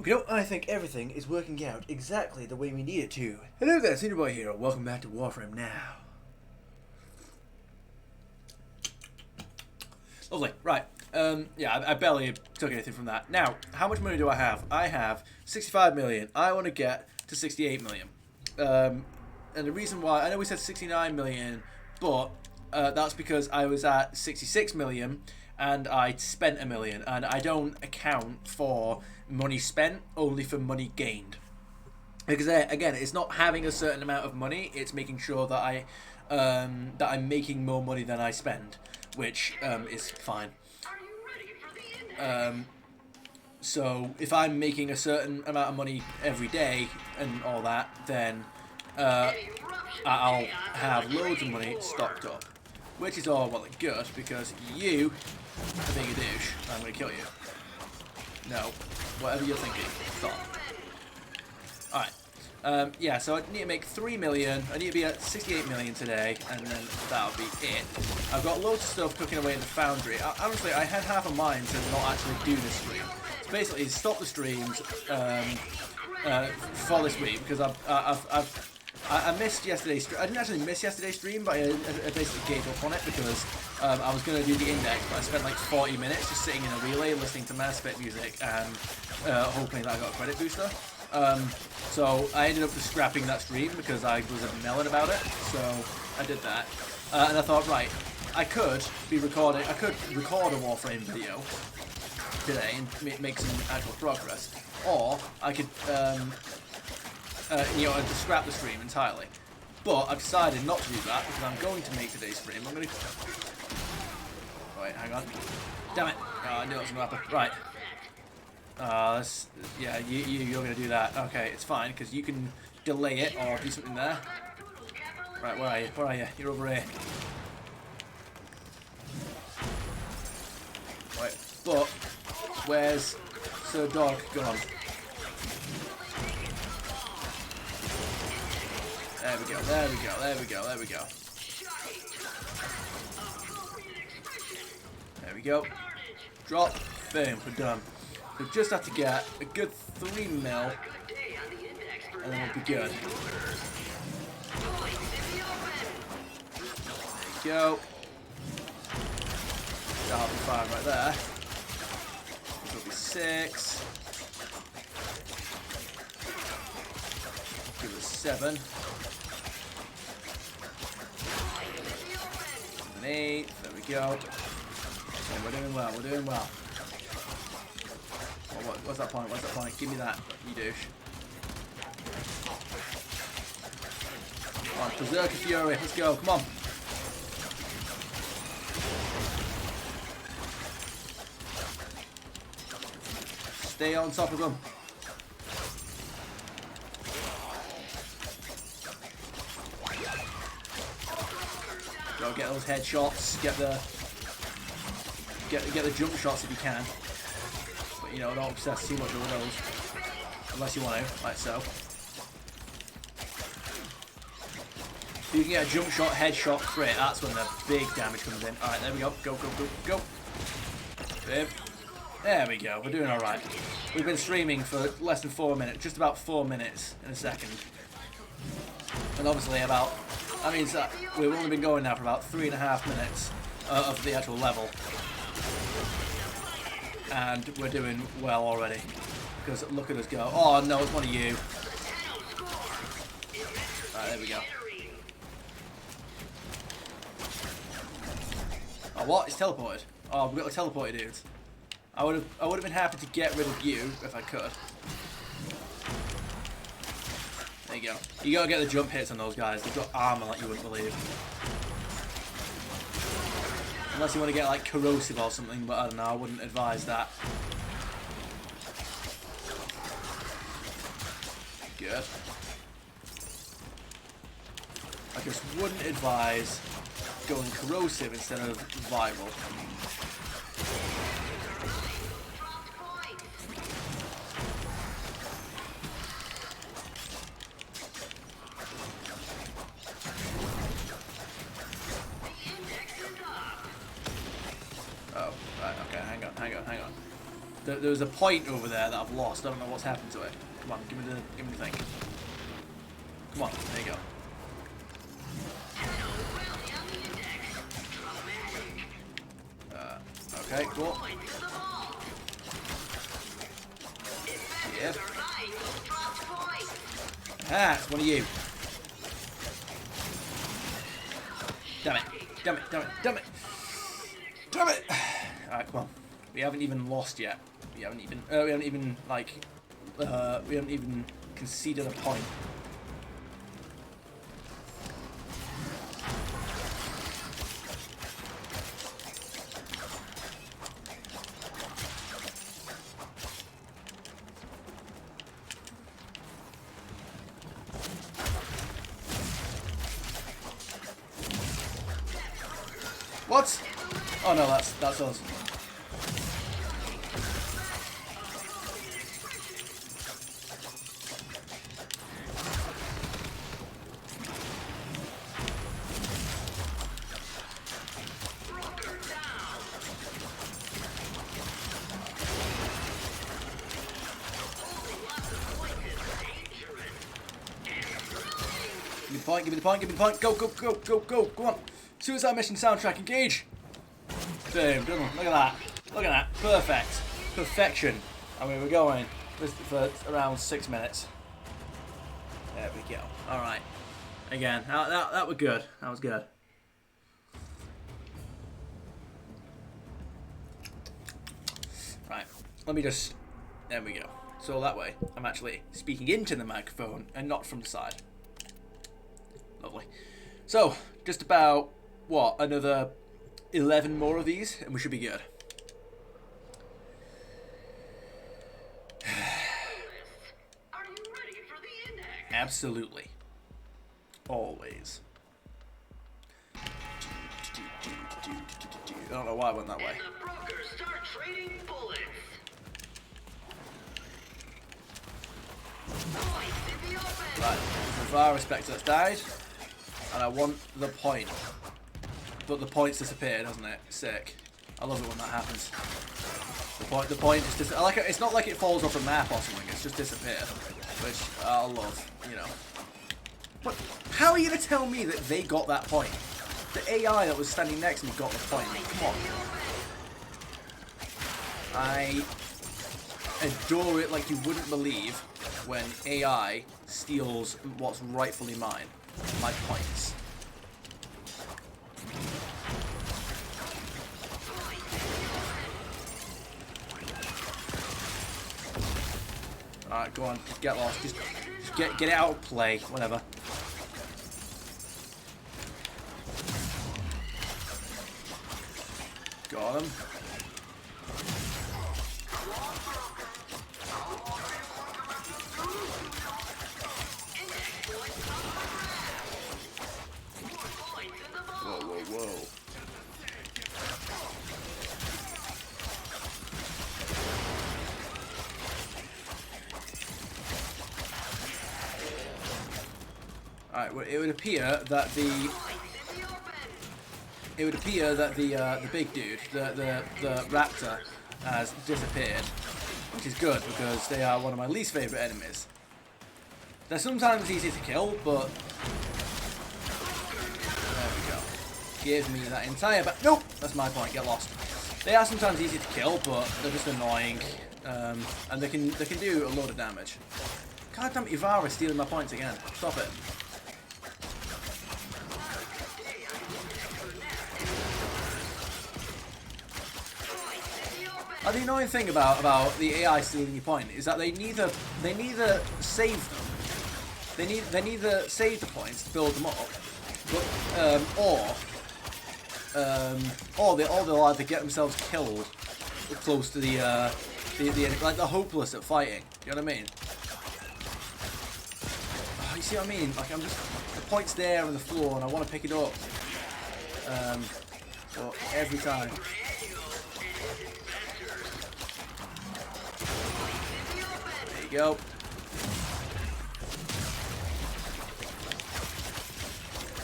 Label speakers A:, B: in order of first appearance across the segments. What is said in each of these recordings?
A: Okie I think everything is working out exactly the way we need it to. Hello there, Senior Boy here. Welcome back to Warframe now. Lovely. Right. Yeah, I barely took anything from that. Now, how much money do I have? I have 65 million. I want to get to 68 million. And the reason why, I know we said 69 million, but that's because I was at 66 million and I spent a million. And I don't account for money spent, only for money gained. Because again, it's not having a certain amount of money, it's making sure that I'm making more money than I spend, which is fine. So if I'm making a certain amount of money every day and all that, then I'll have loads of money stocked up, which is all well and good because you are being a douche. I'm going to kill you. No, whatever you're thinking, stop. Alright. Yeah, so I need to make 3 million. I need to be at 68 million today, and then that'll be it. I've got loads of stuff cooking away in the foundry. Honestly, I had half a mind to not actually do this stream. So basically, stop the streams for this week because I missed yesterday's stream. I didn't actually miss yesterday's stream, but I basically gave up on it because I was going to do the index, but I spent like 40 minutes just sitting in a relay listening to Mass Effect music and hoping that I got a credit booster. So I ended up just scrapping that stream because I was a melon about it, so I did that. And I thought, right, I could record a Warframe video today and make some actual progress, or I could, just scrap the stream entirely. But I've decided not to do that because I'm going to make today's stream. I'm going to... Oh, wait, hang on. Damn it. Oh, I knew it was going to happen. Right. Yeah, you're going to do that. Okay, it's fine, because you can delay it or do something there. Right, where are you? Where are you? You're over here. Right, but where's Sir Dog gone? There we go, there we go, there we go, there we go. There we go. Drop. Boom, we're done. We just have to get a good 3 mil, and then we'll be good. There you go. That'll be 5 right there. This will be 6. Give us 7. 8. There we go. Okay, we're doing well. We're doing well. What's that point? What's that point? Give me that, you douche. Come on, Berserker Fury. Let's go. Come on. Stay on top of them. Go get those headshots. Get the jump shots if you can. But you know, don't obsess too much over those. Unless you want to, like so. If you can get a jump shot, headshot crit, that's when the big damage comes in. Alright, there we go. Go, go, go, go. There we go. We're doing alright. We've been streaming for less than 4 minutes. Just about 4 minutes in a second. And obviously about... That means that we've only been going now for about 3.5 minutes of the actual level. And we're doing well already. Because look at us go. Oh no, it's one of you. Alright, there we go. Oh, what? It's teleported. Oh, we've got a teleported dudes. I would have been happy to get rid of you if I could. There you go. You gotta get the jump hits on those guys. They've got armor like you wouldn't believe. Unless you want to get like corrosive or something, but I don't know, I wouldn't advise that. Good. I just wouldn't advise going corrosive instead of viral. There was a point over there that I've lost. I don't know what's happened to it. Come on, give me the thing. Come on, there you go. Okay, cool. Yeah. Ah, it's one of you. Damn it. Damn it, damn it, damn it. Damn it. Alright, come on. We haven't even lost yet. We haven't even conceded a point. What? Oh no, that's us. Give me the point, give me the point, give me the point. Go, go, go, go, go, go on. Suicide mission soundtrack, engage. Boom, look at that. Look at that. Perfect. Perfection. I mean, we're going for around 6 minutes. There we go. Alright. Again, that was good. That was good. Right. Let me just... There we go. So that way, I'm actually speaking into the microphone and not from the side. Lovely. So, just about, what, another 11 more of these, and we should be good.
B: Are you ready for the index?
A: Absolutely. Always. I don't know why I went that way.
B: And the brokers start trading bullets. Points in the open.
A: Right, Vara Spectre that's died, and I want the point. But the point's disappeared, hasn't it? Sick. I love it when that happens. The point is just like it's not like it falls off a map or something. It's just disappeared, which I love. You know. But how are you gonna tell me that they got that point? The AI that was standing next to me got the point. Come on. I adore it like you wouldn't believe when AI steals what's rightfully mine. My points. Alright, go on, just get lost. Just get it out of play, whatever. Got him. Whoa, whoa, whoa. Alright, well, it would appear that the big dude, the raptor, has disappeared, which is good because they are one of my least favourite enemies. They're sometimes easy to kill, but there we go. Give me that entire nope, that's my point. Get lost. They are sometimes easy to kill, but they're just annoying, and they can do a load of damage. God damn it, Ivara is stealing my points again. Stop it. And the annoying thing about the AI stealing your point is that they neither save them, they neither save the points to build them up, but or they'll either get themselves killed close to the enemy, like they're hopeless at fighting. You know what I mean? Oh, you see what I mean? Like I'm just the point's there on the floor and I want to pick it up, but every time. Go.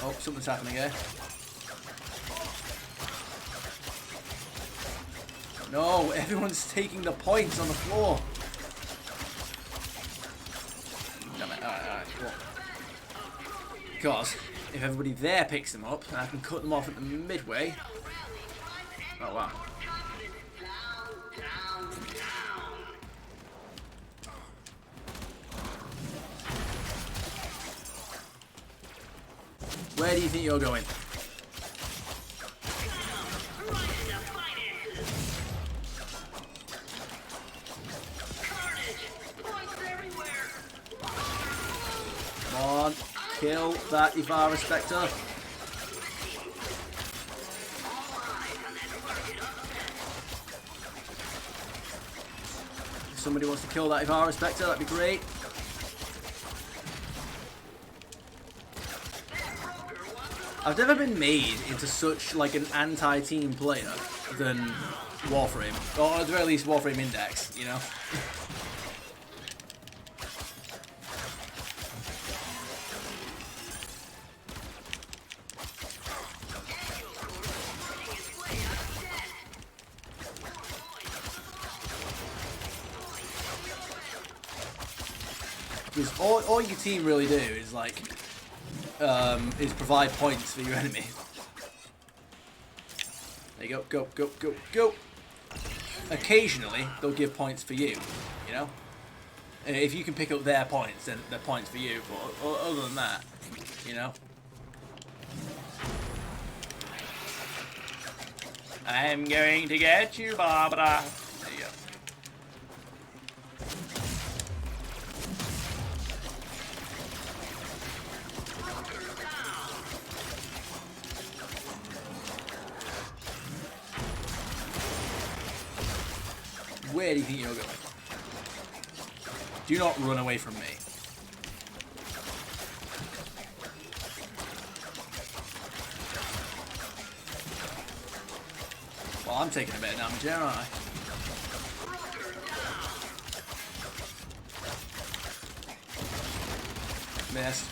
A: Oh, something's happening here. No, everyone's taking the points on the floor. Damn it. Alright, cool. Because if everybody there picks them up, I can cut them off at the midway. Oh, wow. Where do you think you're going? Come on, kill that Ivara Spectre. If somebody wants to kill that Ivara Spectre, that'd be great. I've never been made into such like an anti-team player than Warframe, or at the very least Warframe Index, you know. Because all your team really do is like is provide points for your enemy. There you go, go. Occasionally, they'll give points for you, you know? If you can pick up their points, then they're points for you, but other than that, you know? I'm going to get you, Barbara. There you go. Where do you think you're going? Do not run away from me. Well, I'm taking a bit of damage here, aren't I? Missed.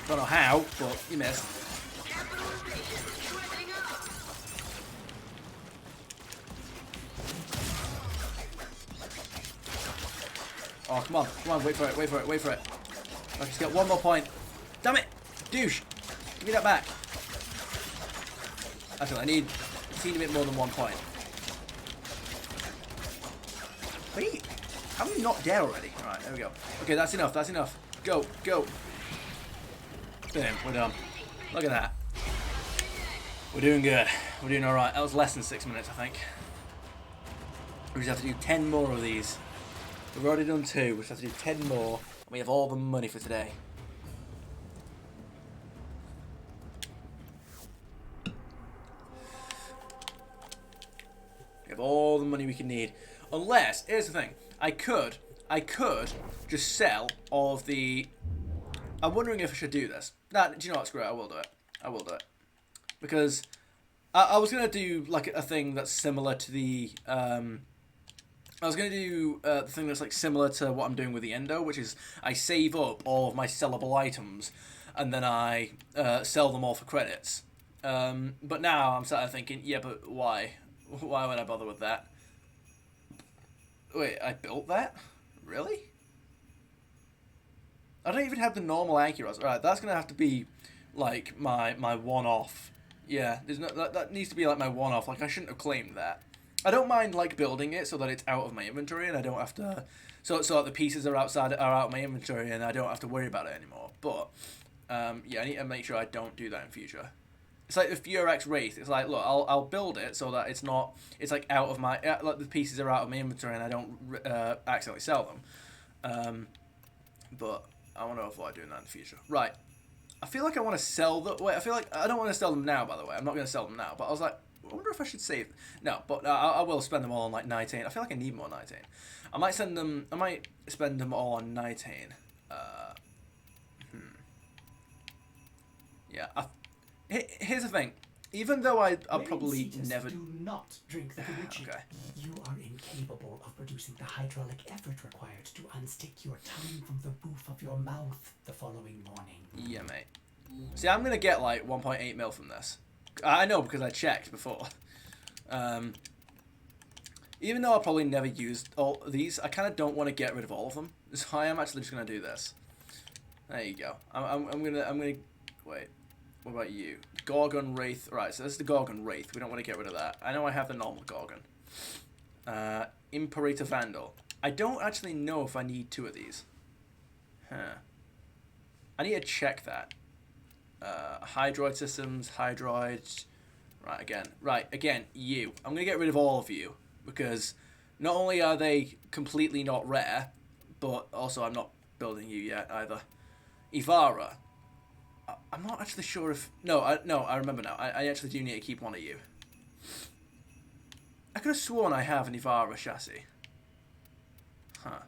A: Don't know how, but you missed. Oh, come on, wait for it. I just get one more point. Damn it! Douche! Give me that back. Actually, I need a teeny bit more than 1 point. Wait, how are we not dead already? Alright, there we go. Okay, that's enough. Go. Boom, we're done. Look at that. We're doing good. We're doing alright. That was less than 6 minutes, I think. We just have to do 10 more of these. We've already done 2, we just have to do 10 more, and we have all the money for today. We have all the money we can need. Unless, here's the thing, I could just sell all of the... I'm wondering if I should do this. Nah, do you know what, screw it, I will do it. Because I was going to do like a thing that's similar to the... I was going to do the thing that's like similar to what I'm doing with the Endo, which is I save up all of my sellable items and then I sell them all for credits. But now I'm starting thinking, yeah, but why? Why would I bother with that? Wait, I built that? Really? I don't even have the normal Acuras. Alright, that's going to have to be like my one-off. Yeah, there's no, that needs to be like my one-off. Like, I shouldn't have claimed that. I don't mind like building it so that it's out of my inventory and I don't have to, so that the pieces are out of my inventory and I don't have to worry about it anymore. But yeah, I need to make sure I don't do that in future. It's like the Furex Wraith. It's like, look, I'll build it so that it's like out of my like the pieces are out of my inventory and I don't accidentally sell them. But I want to avoid doing that in the future. Right. I feel like I want to sell the. Wait, I feel like I don't want to sell them now. By the way, I'm not going to sell them now. But I was like, I wonder if I should save. No, but I will spend them all on like 19. I feel like I need more 19. I might spend them all on 19. Yeah. Here's the thing. Even though I'll probably never.
C: Do not drink the kombucha.
A: Okay.
C: You are incapable of producing the hydraulic effort required to unstick your tongue from the roof of your mouth the following morning.
A: Yeah, mate. See, I'm gonna get like 1.8 mil from this. I know because I checked before. Even though I'll probably never use all these, I kind of don't want to get rid of all of them. So I am actually just going to do this. There you go. I'm gonna wait. What about you? Gorgon Wraith. Right, so this is the Gorgon Wraith. We don't want to get rid of that. I know I have the normal Gorgon. Imperator Vandal. I don't actually know if I need 2 of these. Huh. I need to check that. Hydroid systems, Hydroids. Right, again, you. I'm going to get rid of all of you. Because not only are they completely not rare, but also I'm not building you yet either. Ivara. I'm not actually sure if... No, I remember now. I actually do need to keep one of you. I could have sworn I have an Ivara chassis. Huh.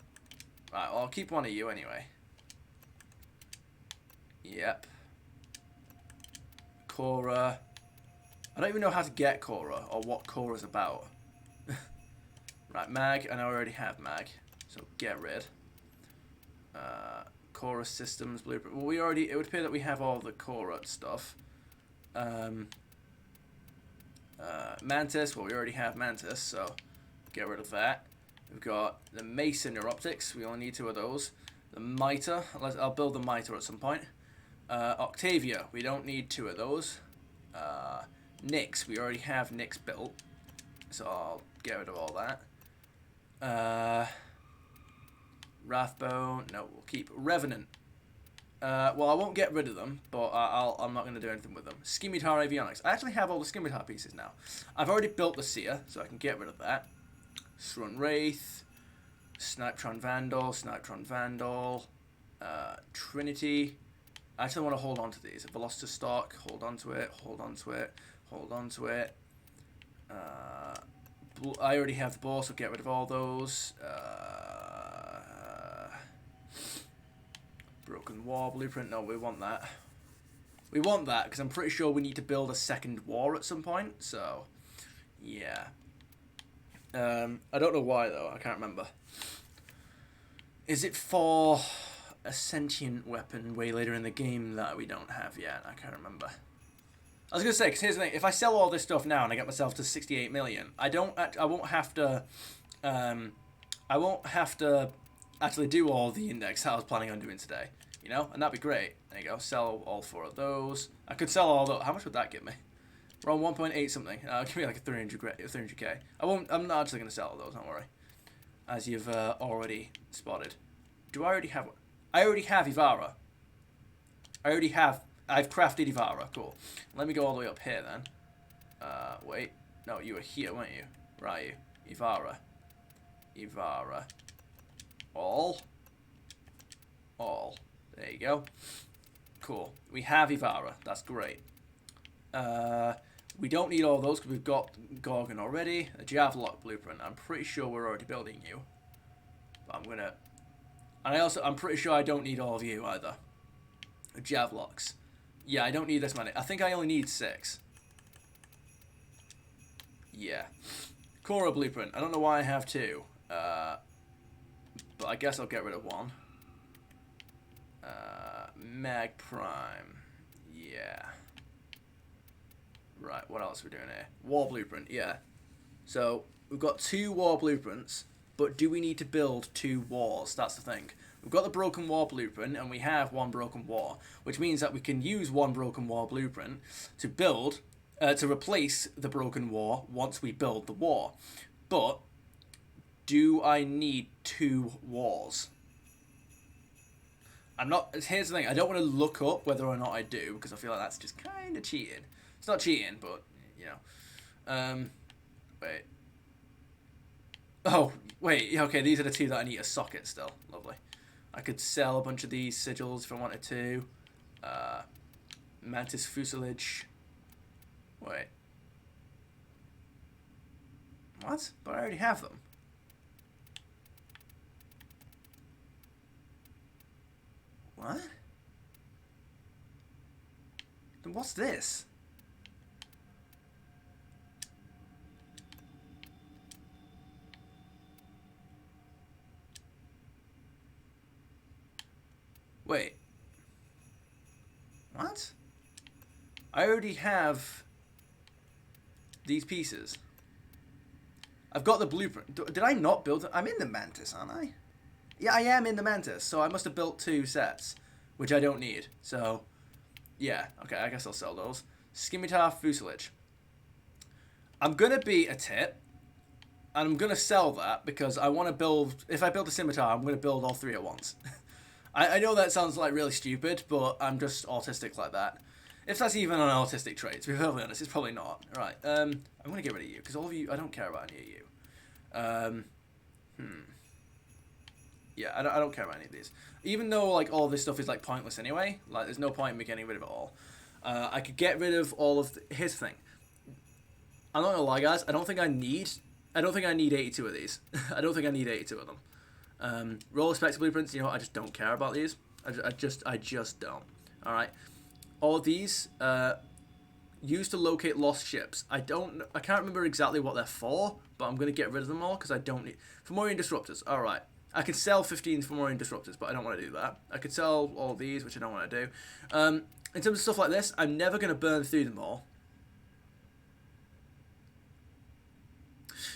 A: Right, well, I'll keep one of you anyway. Yep. Cora. I don't even know how to get Cora or what Cora's about. Right, Mag. I know I already have Mag. So get rid. Cora systems blueprint. Well, it would appear that we have all the Cora stuff. Mantis. Well, we already have Mantis, so get rid of that. We've got the Mason Neuroptics. We only need 2 of those. The Mitre. I'll build the Mitre at some point. Octavia. We don't need 2 of those. Nyx. We already have Nyx built, so I'll get rid of all that. Wrathbone. No, we'll keep Revenant. Well, I won't get rid of them, but I'm not going to do anything with them. Scimitar Avionics. I actually have all the Scimitar pieces now. I've already built the Seer, so I can get rid of that. Srun Wraith. Snipetron Vandal. Trinity. I actually want to hold on to these. Velocitor Stock. Hold on to it. I already have the ball, so get rid of all those. Broken War Blueprint. No, we want that. We want that because I'm pretty sure we need to build a second war at some point. So, yeah. I don't know why though. I can't remember. Is it for a sentient weapon way later in the game that we don't have yet? I can't remember. I was gonna say, because here's the thing: if I sell all this stuff now and I get myself to 68 million, I won't have to actually do all the index that I was planning on doing today. You know, and that'd be great. There you go. Sell all 4 of those. I could sell all those. How much would that give me? We're on 1.8 something. Give me like a 300k. I'm not actually gonna sell all those. Don't worry. As you've already spotted. Do I already have one? I already have Ivara. I've crafted Ivara. Cool. Let me go all the way up here then. Wait. No, you were here, weren't you? Where are you? Ivara. All. There you go. Cool. We have Ivara. That's great. We don't need all those because we've got Gorgon already. A Javlock blueprint. I'm pretty sure we're already building you. But I'm gonna... And I'm pretty sure I don't need all of you either. Javlocks. Yeah, I don't need this many. I think I only need 6. Yeah. Cora blueprint. I don't know why I have 2. But I guess I'll get rid of 1. Mag Prime. Yeah. Right, what else are we doing here? War blueprint, yeah. So, we've got 2 war blueprints, but do we need to build 2 wars? That's the thing. We've got the broken war blueprint, and we have 1 broken war, which means that we can use 1 broken war blueprint to build, to replace the broken war once we build the war. But, do I need 2 wars? Here's the thing, I don't want to look up whether or not I do, because I feel like that's just kind of cheating. It's not cheating, but, you know. Wait. Oh, wait, okay, these are the 2 that I need a socket still. Lovely. I could sell a bunch of these sigils if I wanted to. Mantis fuselage. Wait. What? But I already have them. What? Then what's this? Wait. What? I already have these pieces. I've got the blueprint. Did I not build it? I'm in the Mantis, aren't I? Yeah, I am in the Mantis, so I must have built 2 sets, which I don't need. So, yeah. Okay, I guess I'll sell those. Scimitar Fuselage. I'm going to be a tit, and I'm going to sell that because I want to build... If I build a Scimitar, I'm going to build all 3 at once. I know that sounds like really stupid, but I'm just autistic like that. If that's even an autistic trait, to be perfectly honest, it's probably not. Right, I'm going to get rid of you, because all of you, I don't care about any of you. Yeah, I don't care about any of these. Even though, like, all this stuff is, like, pointless anyway, like, there's no point in me getting rid of it all. I could get rid of all of... Here's the thing. I'm not going to lie, guys, I don't think I need 82 of these. I don't think I need 82 of them. Roller Spectre Blueprints, you know what, I just don't care about these. I just don't. Alright. All of these, used to locate lost ships. I can't remember exactly what they're for, but I'm going to get rid of them all, because I don't need... Fomorian Disruptors, alright. I could sell 15 Fomorian Disruptors, but I don't want to do that. I could sell all of these, which I don't want to do. In terms of stuff like this, I'm never going to burn through them all.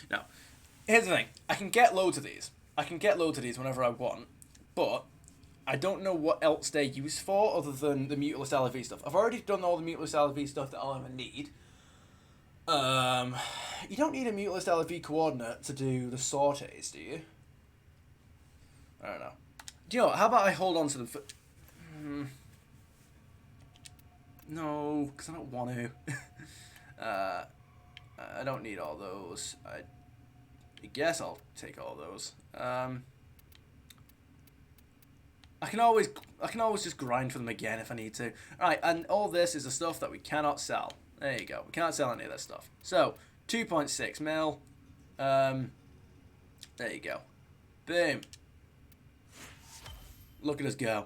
A: Now, here's the thing. I can get loads of these. I can get loads of these whenever I want, but I don't know what else they're used for other than the Mutalist LV stuff. I've already done all the Mutalist LV stuff that I'll ever need. You don't need a Mutalist LV coordinate to do the sorties, do you? I don't know. Do you know what? How about I hold on to them for... No, because I don't want to. I don't need all those. I guess I'll take all those. I can always just grind for them again if I need to. Alright, and all this is the stuff that we cannot sell. There you go. We can't sell any of that stuff. So, 2.6 mil. There you go. Boom. Look at us go.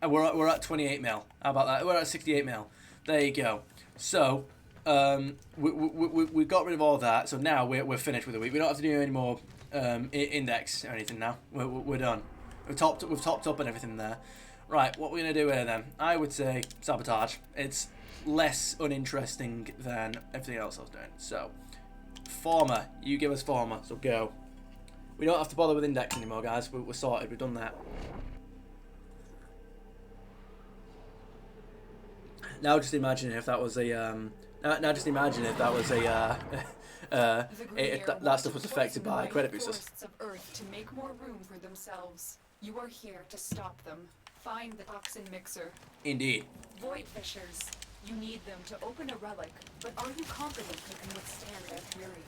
A: And we're at 28 mil. How about that? We're at 68 mil. There you go. So, we got rid of all that. So now we're finished with the week. We don't have to do any more index or anything now. We're done. We've topped up and everything there. Right, what we're going to do here then? I would say sabotage. It's less uninteresting than everything else I was doing. So, former. You give us former, so go. We don't have to bother with index anymore, guys. We're sorted. We've done that. Now just imagine if that was a... now just imagine if that was a... if that stuff was affected by credit boosters.
D: Of Earth to make more room for themselves. You are here to stop them. Find the toxin mixer.
A: Indeed.
D: Void fissures. You need them to open a relic, but are you confident you can withstand their fury?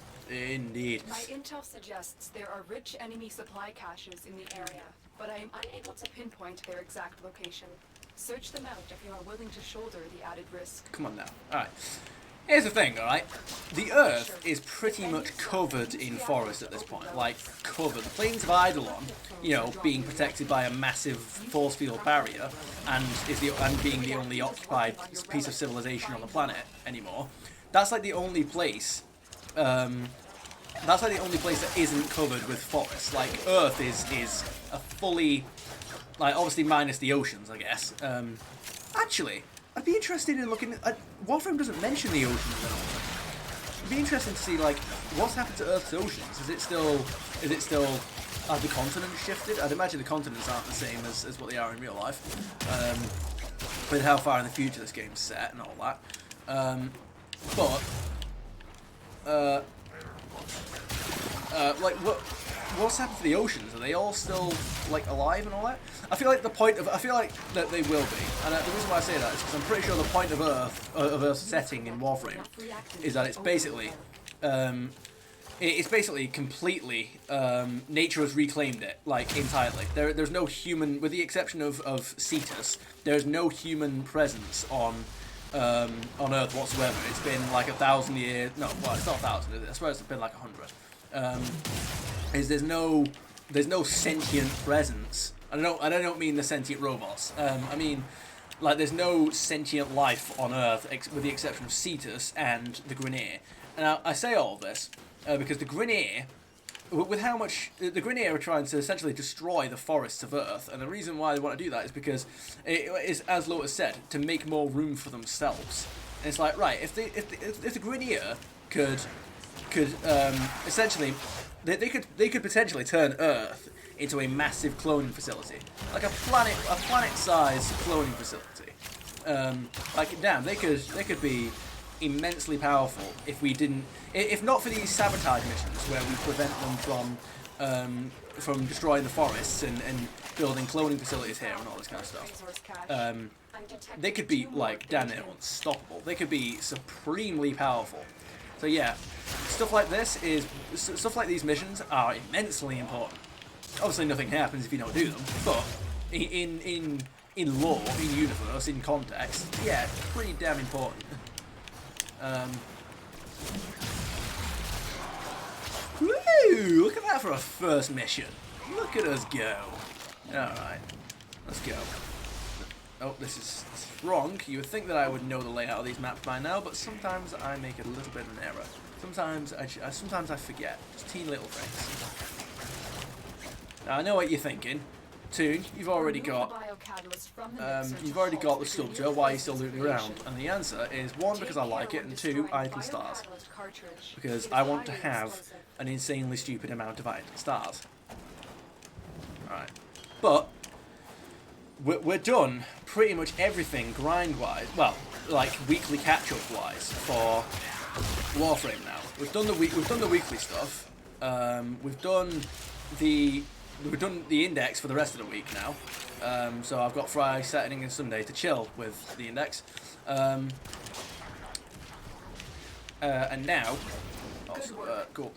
A: Indeed.
D: My intel suggests there are rich enemy supply caches in the area, but I am unable to pinpoint their exact location. Search them out if you are willing to shoulder the added risk.
A: Come on now. Alright. Here's the thing, alright? The Earth is pretty much covered in forest at this point. Like, covered. The plains of Eidolon, you know, being protected by a massive force field barrier and being the only occupied piece of civilization on the planet anymore. That's like the only place that isn't covered with forest. Like, Earth is a fully, like, obviously minus the oceans, I guess. Actually, I'd be interested in looking at... Warframe doesn't mention the oceans at all. It'd be interesting to see, like, what's happened to Earth's oceans. Is it still... Have the continents shifted? I'd imagine the continents aren't the same as what they are in real life. With how far in the future this game's set and all that. Like, what's happened to the oceans? Are they all still, like, alive and all that? I feel like that they will be, and the reason why I say that is because I'm pretty sure the point of Earth's setting in Warframe is that it's basically completely nature has reclaimed it, like, entirely. There's no human, with the exception of Cetus, there's no human presence on Earth whatsoever. It's been like 1,000 years. No, well, it's not 1,000. I suppose it's been like 100. There's no sentient presence. I don't mean the sentient robots. I mean, like, there's no sentient life on Earth with the exception of Cetus and the Grineer. And I say all of this because the Grineer, with how much the Grineer are trying to essentially destroy the forests of Earth, and the reason why they want to do that is because it is, as Lotus said, to make more room for themselves. And it's like, right, if the Grineer could could essentially they could potentially turn Earth into a massive cloning facility, like a planet-sized cloning facility. Like damn, they could be immensely powerful if we didn't, if not for these sabotage missions where we prevent them from destroying the forests and building cloning facilities here and all this kind of stuff. They could be like damn near unstoppable. They could be supremely powerful. So yeah, stuff like these missions are immensely important. Obviously, nothing happens if you don't do them, but in lore, in universe, in context, yeah, it's pretty damn important. Woo! Look at that for a first mission. Look at us go. Alright, let's go. Oh, this is wrong. You would think that I would know the layout of these maps by now, but sometimes I make a little bit of an error. Sometimes I forget. Just teeny little things. Now I know what you're thinking. Toon, you've already got the sculpture. Why are you still looting around? And the answer is 1, because I like it, and 2, idle stars. Because I want to have an insanely stupid amount of idle stars. Alright. But we're done pretty much everything grind-wise. Well, like weekly catch-up wise for Warframe now. We've done the weekly stuff. We've done the index for the rest of the week now. So I've got Friday, Saturday, and Sunday to chill with the index. And now, cool.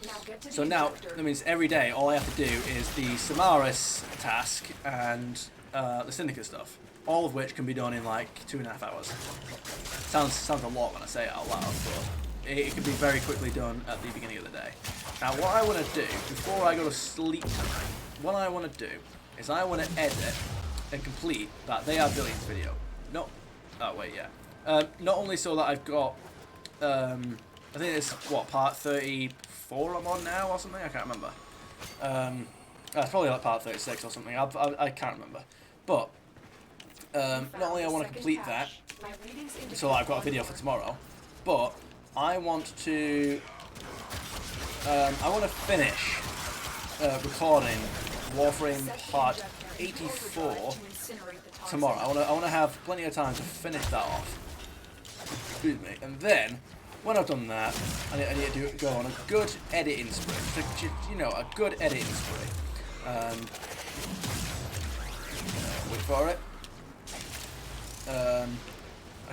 A: So now that means every day all I have to do is the Samaris task and the Syndicate stuff, all of which can be done in like 2.5 hours. Sounds a lot when I say it out loud, but it can be very quickly done at the beginning of the day. Now what I want to do before I go to sleep tonight, what I want to do is I want to edit and complete that They Are Billions video. No, oh wait, yeah. Not only so that I've got, I think it's what, part 34 I'm on now or something. I can't remember. It's probably like part 36 or something. I can't remember. But not only I want to complete that, so that I've got a video for tomorrow, but I want to finish recording Warframe Part 84 tomorrow. I want to have plenty of time to finish that off. Excuse me. And then, when I've done that, I need to go on a good editing spree. You know, a good editing spree. Wait for it. I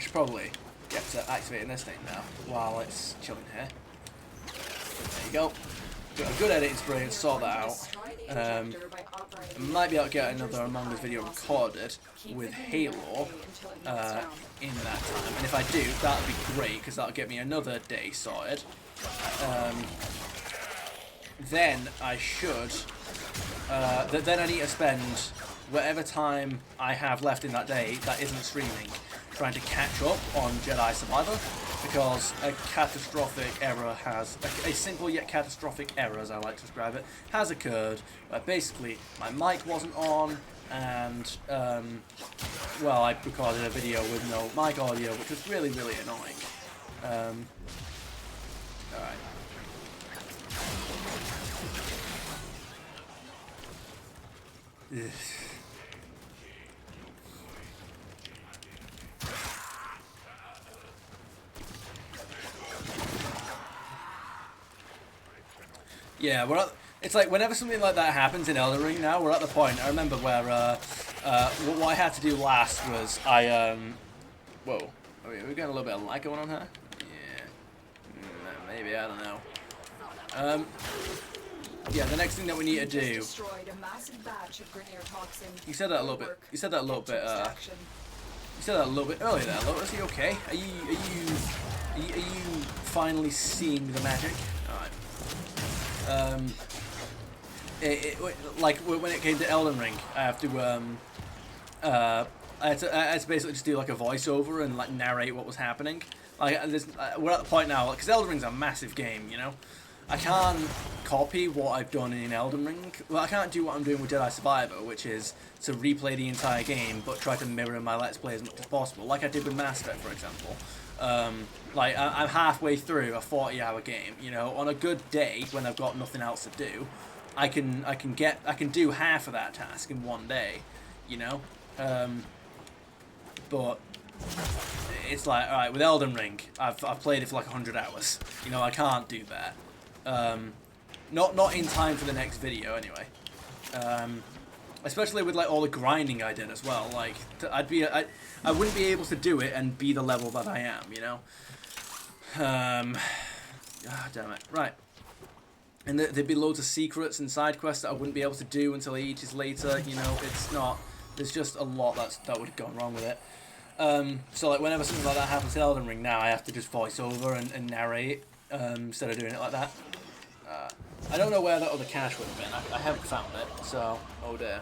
A: should probably get to activating this thing now while it's chilling here. There you go. Do a good editing spree and sort that out. I might be able to get another Among Us video recorded with Halo in that time. And if I do, that'll be great because that'll get me another day sorted. Then I should. Then I need to spend whatever time I have left in that day that isn't streaming trying to catch up on Jedi Survivor, because a catastrophic error a simple yet catastrophic error, as I like to describe it, has occurred, where basically my mic wasn't on, and well, I recorded a video with no mic audio, which was really, really annoying. Alright. Yeah, it's like whenever something like that happens in Elden Ring now, we're at the point, I remember where, what I had to do last was whoa, are we getting a little bit of lag going on here? Yeah, maybe, I don't know. Yeah, the next thing that we need to do. You said that a little bit. You said that a little bit. You said that a little bit earlier there, Lotus. Are you okay? Are you finally seeing the magic? Alright. Like when it came to Elden Ring, I have to I had to basically just do like a voiceover and like narrate what was happening. Like we're at the point now, because Elden Ring's a massive game, you know. I can't copy what I've done in Elden Ring. Well, I can't do what I'm doing with Jedi Survivor, which is to replay the entire game, but try to mirror my Let's Play as much as possible, like I did with Mass Effect, for example. Like I'm halfway through a 40-hour game. You know, on a good day when I've got nothing else to do, I can do half of that task in one day. You know, but it's like, all right, with Elden Ring, I've played it for like 100 hours. You know, I can't do that. Not in time for the next video anyway. Especially with like all the grinding I did as well. Like I wouldn't be able to do it and be the level that I am. You know. Damn it. Right. And there'd be loads of secrets and side quests that I wouldn't be able to do until ages later. You know, it's not. There's just a lot that would have gone wrong with it. So like whenever something like that happens in Elden Ring now, I have to just voice over and narrate instead of doing it like that. I don't know where that other cache would have been. I haven't found it, so oh dear.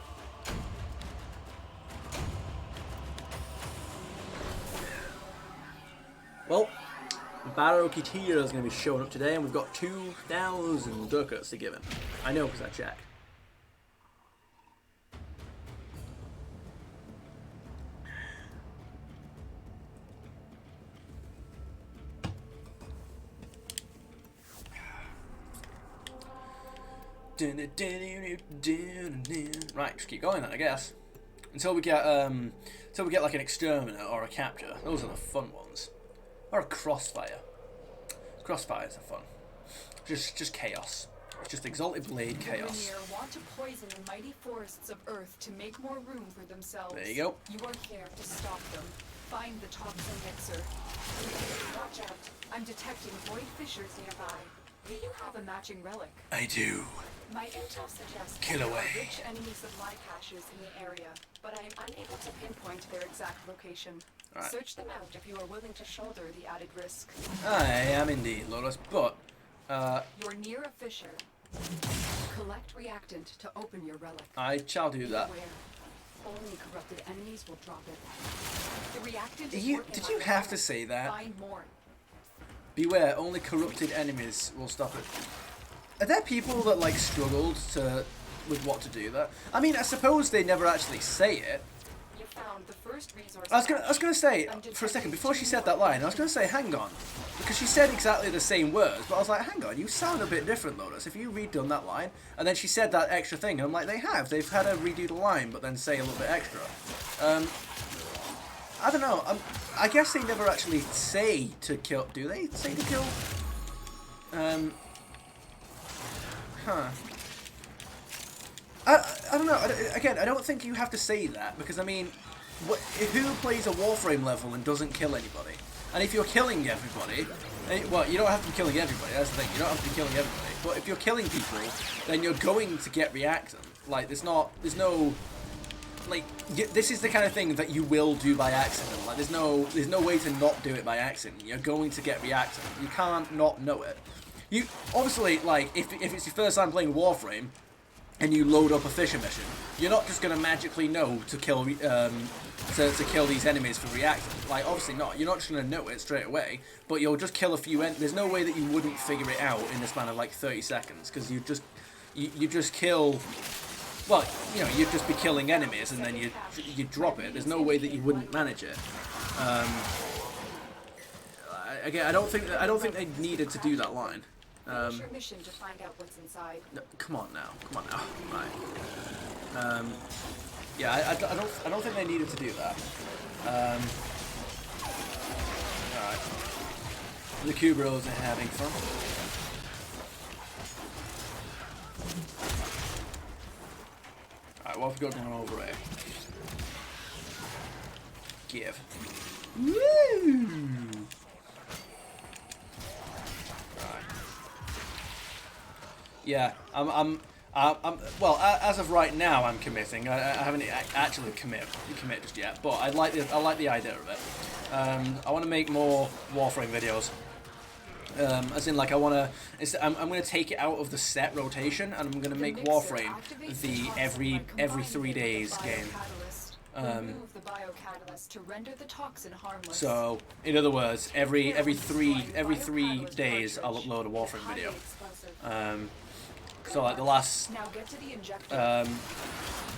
A: Well, Barrow Kitira is going to be showing up today, and we've got 2,000 ducats to give him. I know because I checked. Right, just keep going then, I guess. Until we get like an exterminator or a capture. Those are the fun ones. Or a crossfire. Crossfires are fun. Just chaos. It's just exalted blade chaos.
D: The Vanir want to poison the mighty forests of Earth to make more room for themselves.
A: There you go.
D: You are here to stop them. Find the toxin mixer. Watch out. I'm detecting void fissures nearby. Do you have a matching relic?
A: I do.
D: My intel suggests
A: Kill
D: there
A: away.
D: are rich enemy supply caches in the area, but I am unable to pinpoint their exact location.
A: Right.
D: Search them out if you are willing to shoulder the added risk.
A: I am indeed, Lotus, but
D: You're near a fissure. Collect reactant to open your relic.
A: I shall do that.
D: Beware. Only corrupted enemies will drop it. The reactant
A: Did
D: is
A: you
D: working
A: did
D: on
A: you
D: the
A: have to
D: relic.
A: say that?
D: Find more.
A: Beware, only corrupted enemies will stop it. Are there people that like struggled with what to do there? I mean, I suppose they never actually say it.
D: You found the first resource.
A: I was gonna say for a second before she said that line. I was gonna say, hang on, because she said exactly the same words. But I was like, hang on, you sound a bit different, Lotus. If you redone that line, and then she said that extra thing, and I'm like, they've had to redo the line, but then say a little bit extra. I don't know. I guess they never actually say to kill. Do they say to kill? Huh. I don't know. Again, I don't think you have to say that because I mean, who plays a Warframe level and doesn't kill anybody? And if you're killing everybody, well, you don't have to be killing everybody. That's the thing. You don't have to be killing everybody. But if you're killing people, then you're going to get reactant. Like, there's no. Like, this is the kind of thing that you will do by accident. Like, there's no way to not do it by accident. You're going to get reactant. You can't not know it. You obviously, like, if it's your first time playing Warframe and you load up a fissure mission, you're not just gonna magically know to kill to kill these enemies for reactant. Like, obviously not. You're not just gonna know it straight away. But you'll just kill a few. There's no way that you wouldn't figure it out in the span of like 30 seconds because you just kill. Well, you know, you'd just be killing enemies and then you drop it. There's no way that you wouldn't manage it. Again, I don't think they needed to do that line.
D: Finish your mission to find out what's inside.
A: No, come on now, right? Yeah, I don't think they needed to do that. All right. The Kubros are having fun. Alright, what have we got going on over here? Give. Woo! Right. Yeah, I'm well, as of right now, I'm committing. I haven't actually commit just yet, but I like the idea of it. I want to make more Warframe videos. As in, like, I'm going to take it out of the set rotation, and I'm going to make Warframe the every 3 days game. So, in other words, every three days I'll upload a Warframe video. So like the last,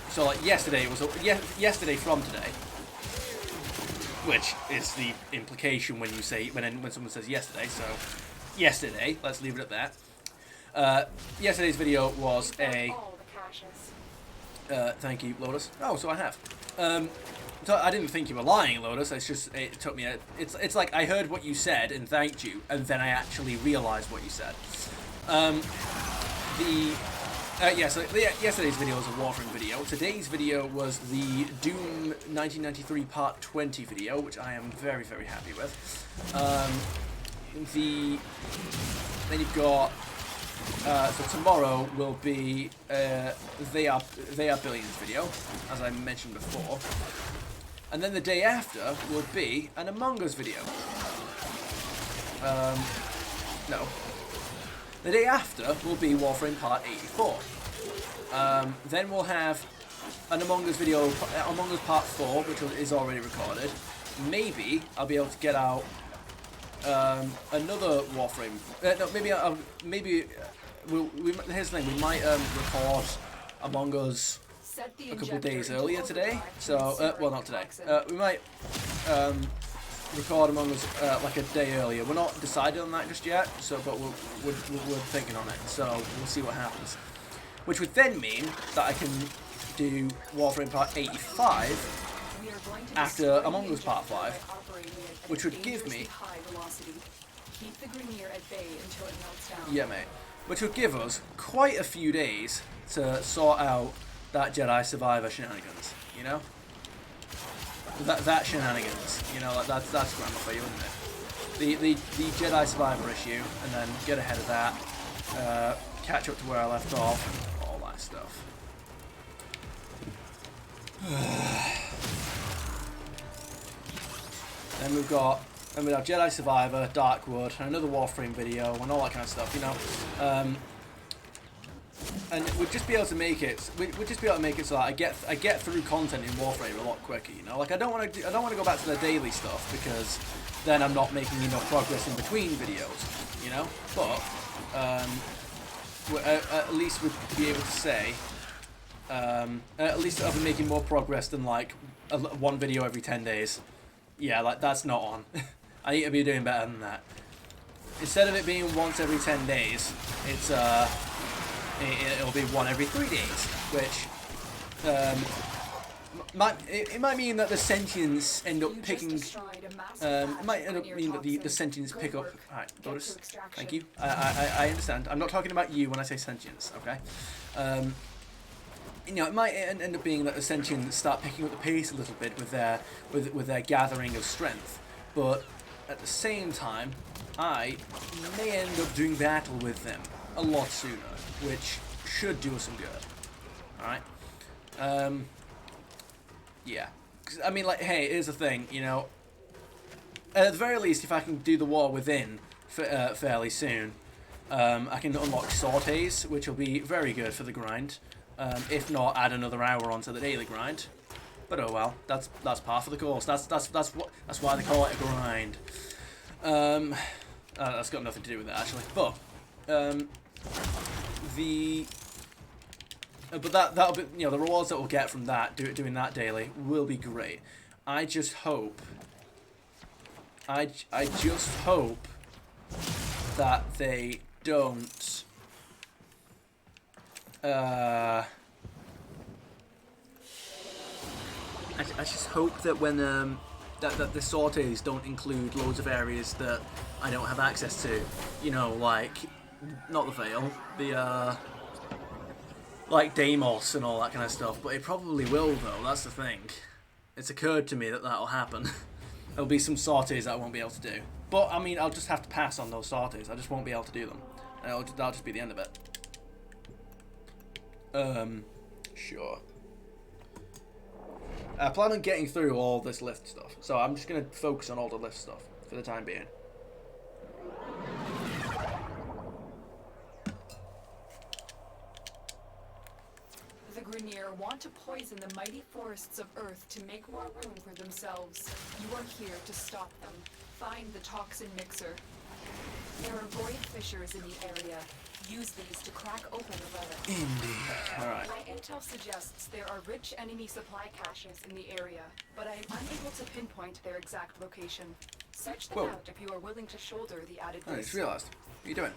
A: so like yesterday from today which is the implication when you say when someone says yesterday. So yesterday, let's leave it at that. Yesterday's video was a.
D: All the caches.
A: Thank you, Lotus. Oh, so I have. So I didn't think you were lying, Lotus. It's just it took me. It's like I heard what you said and thanked you, and then I actually realized what you said. Yesterday's video was a Warframe video. Today's video was the Doom 1993 Part 20 video, which I am very, very happy with. Then you've got. So tomorrow will be they are Billions video, as I mentioned before, and then the day after will be an Among Us video. No. The day after will be Warframe Part 84. Then we'll have an Among Us video, Among Us Part 4, which is already recorded. Maybe I'll be able to get out another Warframe. Here's the thing. We might record Among Us a couple of days earlier today. So, well, not today. We might record Among Us like a day earlier. We're not decided on that just yet. So, but we're thinking on it. So we'll see what happens. Which would then mean that I can do Warframe Part 85 after Among Us Part 5, which would give me.
D: Keep the Grineer at bay until it melts down.
A: Yeah, mate. Which would give us quite a few days to sort out that Jedi Survivor shenanigans, you know? That shenanigans, you know, that's grammar for you, isn't it? The Jedi Survivor issue, and then get ahead of that, catch up to where I left off, all that stuff. Then we've got. And we'd have Jedi Survivor, Darkwood, and another Warframe video, and all that kind of stuff, you know. And we'd just be able to make it. We'd just be able to make it so that I get through content in Warframe a lot quicker, you know. Like I don't want to go back to the daily stuff because then I'm not making enough progress in between videos, you know. But at least we'd be able to say. At least I'll be making more progress than like one video every 10 days. Yeah, like that's not on. I need to be doing better than that. Instead of it being once every 10 days, it's it'll be one every 3 days, which it might mean that the sentients end up picking. It might end up meaning that the sentients pick up. Alright, Lotus, thank you. I understand. I'm not talking about you when I say sentients, okay? You know, it might end up being that the sentients start picking up the pace a little bit with their gathering of strength, but at the same time, I may end up doing battle with them a lot sooner, which should do us some good. All right. Yeah. 'Cause, I mean, like, hey, here's the thing. You know, at the very least, if I can do the war within fairly soon, I can unlock sorties, which will be very good for the grind. If not, add another hour onto the daily grind. But oh well, that's par for the course. That's why they call it a grind. That's got nothing to do with it actually. But that'll be, you know, the rewards that we'll get from that doing that daily will be great. I just hope. I just hope that they don't. I just hope that when that the sorties don't include loads of areas that I don't have access to. You know, like not the Vale, the like Deimos and all that kind of stuff. But it probably will though. That's the thing. It's occurred to me that that'll happen. There'll be some sorties that I won't be able to do. But I mean, I'll just have to pass on those sorties. I just won't be able to do them. And that'll just be the end of it. Sure. I plan on getting through all this lift stuff, so I'm just going to focus on all the lift stuff for the time being.
D: The Grineer want to poison the mighty forests of Earth to make more room for themselves. You are here to stop them. Find the toxin mixer. There are void fissures in the area. use these to crack open the relic.
A: Indeed. Alright.
D: My intel suggests there are rich enemy supply caches in the area, but I am unable to pinpoint their exact location. Search them
A: Whoa.
D: out if you are willing to shoulder the added
A: I
D: risk.
A: just realised. What are you doing?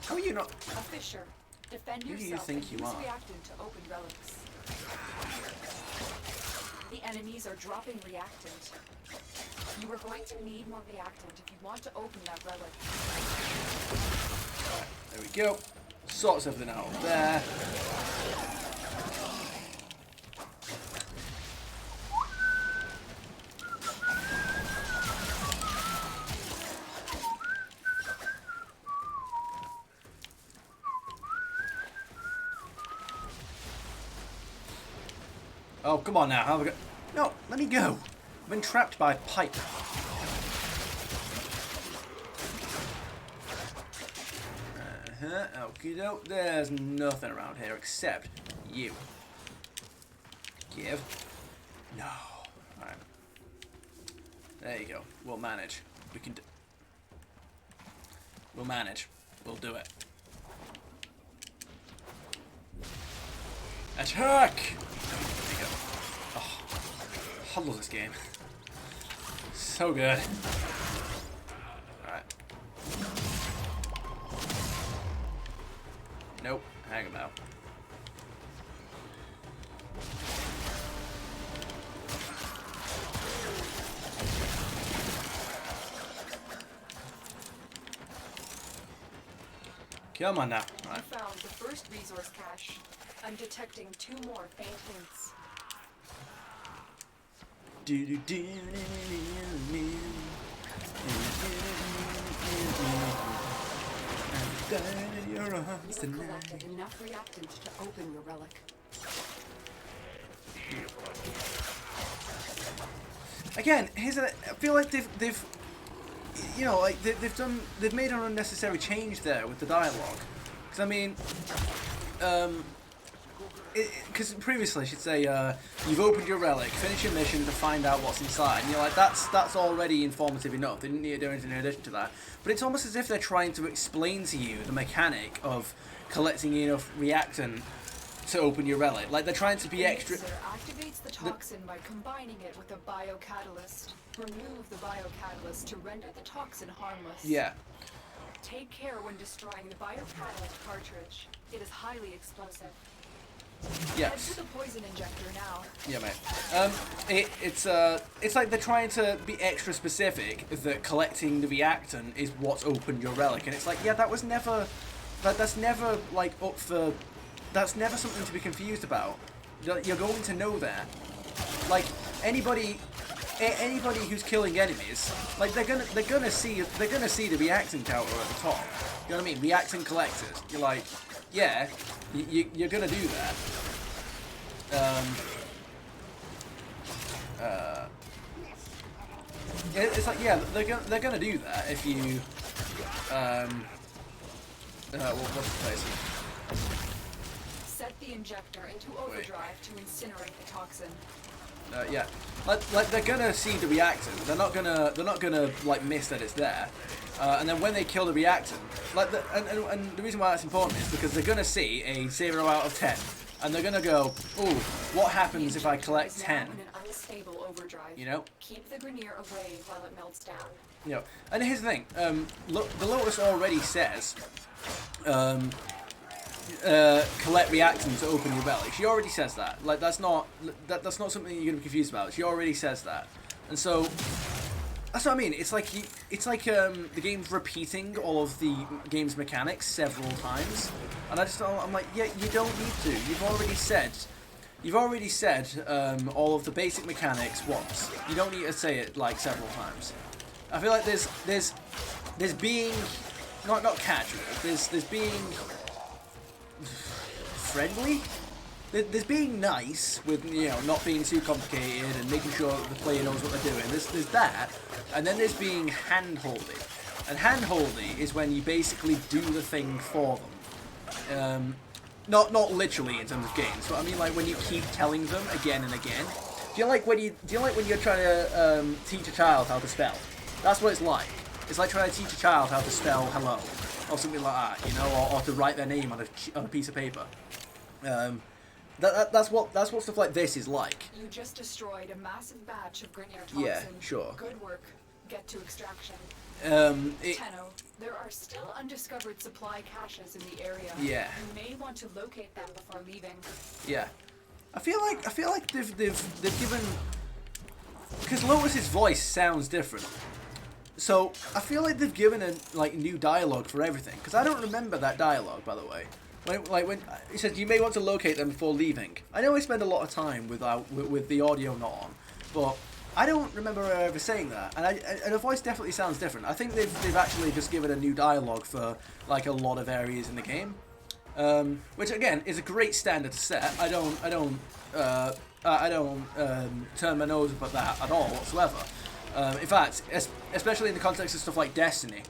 A: How are you not?
D: A fisher. Defend
A: Who do you
D: yourself
A: think
D: and
A: you
D: use
A: are?
D: reactant to open relics. The enemies are dropping reactant. You are going to need more reactant if you want to open that relic.
A: There we go. Sorts everything out there. Oh, come on now. Have a go. No, let me go. I've been trapped by pipe. Okie doke. There's nothing around here except you. Give. No. Alright. There you go. We'll manage. We can do. We'll manage. We'll do it. Attack! There you go. Oh, I love this game. So good. Alright. Nope. Hang him out. Come on now.
D: I
A: Right.
D: found the first resource cache. I'm detecting 2 more faint hints. You have collected enough reactant to open your relic.
A: Again, I feel like they've you know, like they've made an unnecessary change there with the dialogue. Because I mean, because previously she'd say, you've opened your relic, finish your mission to find out what's inside. And you're like, that's already informative enough. They didn't need to do anything in addition to that. But it's almost as if they're trying to explain to you the mechanic of collecting enough reactant to open your relic. Like they're trying to be extra.
D: Elixir activates the toxin by combining it with a biocatalyst. Remove the biocatalyst to render the toxin harmless.
A: Yeah.
D: Take care when destroying the biocatalyst cartridge. It is highly explosive. Head
A: Yes.
D: to the poison injector now.
A: Yeah, mate. It's like they're trying to be extra specific that collecting the reactant is what's opened your relic, and it's like, yeah, that was never, that's never like up for, that's never something to be confused about. You're going to know that. Like anybody who's killing enemies, like they're gonna see the reactant counter at the top. You know what I mean? Reactant collected. You're like, yeah, you're gonna do that. It's like, yeah, they're gonna do that if you what's the place?
D: Set the injector into overdrive to incinerate the toxin.
A: Yeah, like they're gonna see the reactant. They're not gonna like miss that it's there. And then when they kill the reactant, like and the reason why that's important is because they're gonna see a 0 out of 10, and they're gonna go, ooh, what happens if I collect
D: Is now
A: 10?
D: in an unstable overdrive.
A: You know.
D: Keep the Grenier away while it melts down.
A: You know, and here's the thing. The Lotus already says, collect reactant to open your relic. She already says that. Like that's not something you're gonna be confused about. She already says that, and so that's what I mean. It's like the game's repeating all of the game's mechanics several times, and I'm like, yeah, you don't need to. You've already said all of the basic mechanics once. You don't need to say it like several times. I feel like there's being not casual. There's being friendly. There's being nice with, you know, not being too complicated and making sure that the player knows what they're doing. There's that, and then there's being hand-holdy. And hand-holdy is when you basically do the thing for them. Not literally in terms of games, but I mean like when you keep telling them again and again. Do you like when you're trying to teach a child how to spell? That's what it's like. It's like trying to teach a child how to spell hello. or something like that, you know, or to write their name on a piece of paper. That's what stuff like this is like.
D: You just destroyed a massive batch of Grineer toxin.
A: Yeah, sure.
D: Good work. Get to extraction. Tenno, there are still undiscovered supply caches in the area.
A: Yeah.
D: You may want to locate them before leaving.
A: Yeah, I feel like they've given, because Lotus's voice sounds different, so I feel like they've given a new dialogue for everything. Because I don't remember that dialogue, by the way. When he says you may want to locate them before leaving. I know I spend a lot of time with the audio not on, but I don't remember her ever saying that, and her voice definitely sounds different. I think they've actually just given a new dialogue for like a lot of areas in the game, which again is a great standard to set. I don't turn my nose up at that at all whatsoever. In fact, especially in the context of stuff like Destiny,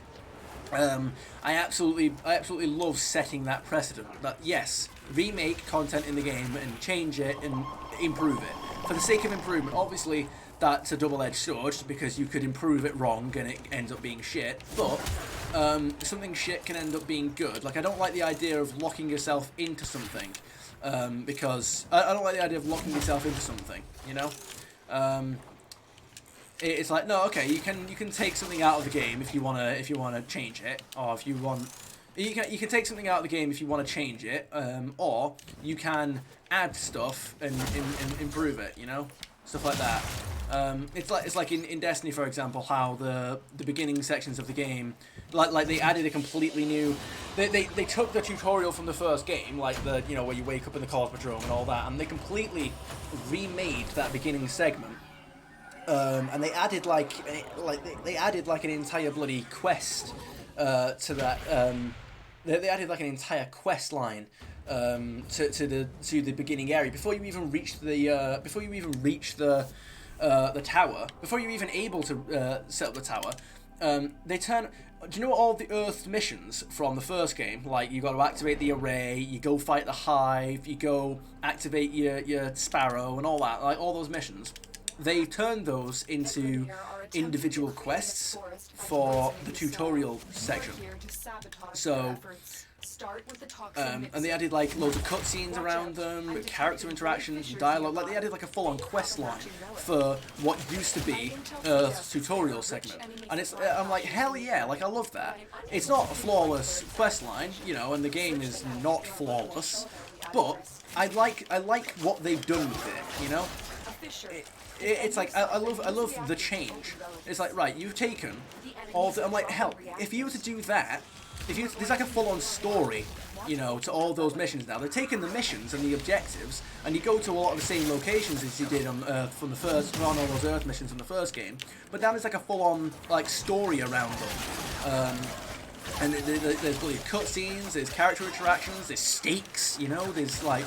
A: I absolutely love setting that precedent. That yes, remake content in the game and change it and improve it for the sake of improvement. Obviously, that's a double-edged sword because you could improve it wrong and it ends up being shit. But something shit can end up being good. Like I don't like the idea of locking yourself into something because I don't like the idea of locking yourself into something. You know. It's like no, okay, you can take something out of the game if you wanna change it, or if you want, you can take something out of the game if you want to change it, or you can add stuff and improve it, you know, stuff like that. It's like in Destiny, for example, how the beginning sections of the game, like they added a completely new, they took the tutorial from the first game, like the where you wake up in the Cosmodrome and all that, and they completely remade that beginning segment. And they added they added an entire bloody quest to that. They added like an entire quest line to the beginning area before you even reach the tower. Before you're even able to set up the tower, they turn. Do you know all the Earth missions from the first game? Like you got to activate the array, you go fight the hive, you go activate your sparrow and all that. Like all those missions. They turned those into individual quests for the tutorial section. So, and they added like loads of cutscenes around them, character interactions, dialogue. Like they added like a full-on quest line for what used to be Earth's tutorial segment. And it's, I'm like, hell yeah! Like I love that. It's not a flawless quest line, and the game is not flawless, but I like what they've done with it, It's like I love the change. It's like right, you've taken all the. I'm like hell. If you were to do that, there's like a full-on story, to all those missions now. They're taking the missions and the objectives, and you go to a lot of the same locations as you did on Earth from the first on all those Earth missions from the first game. But now there's like a full-on story around them. And there's bloody cutscenes, there's character interactions, there's stakes. There's like.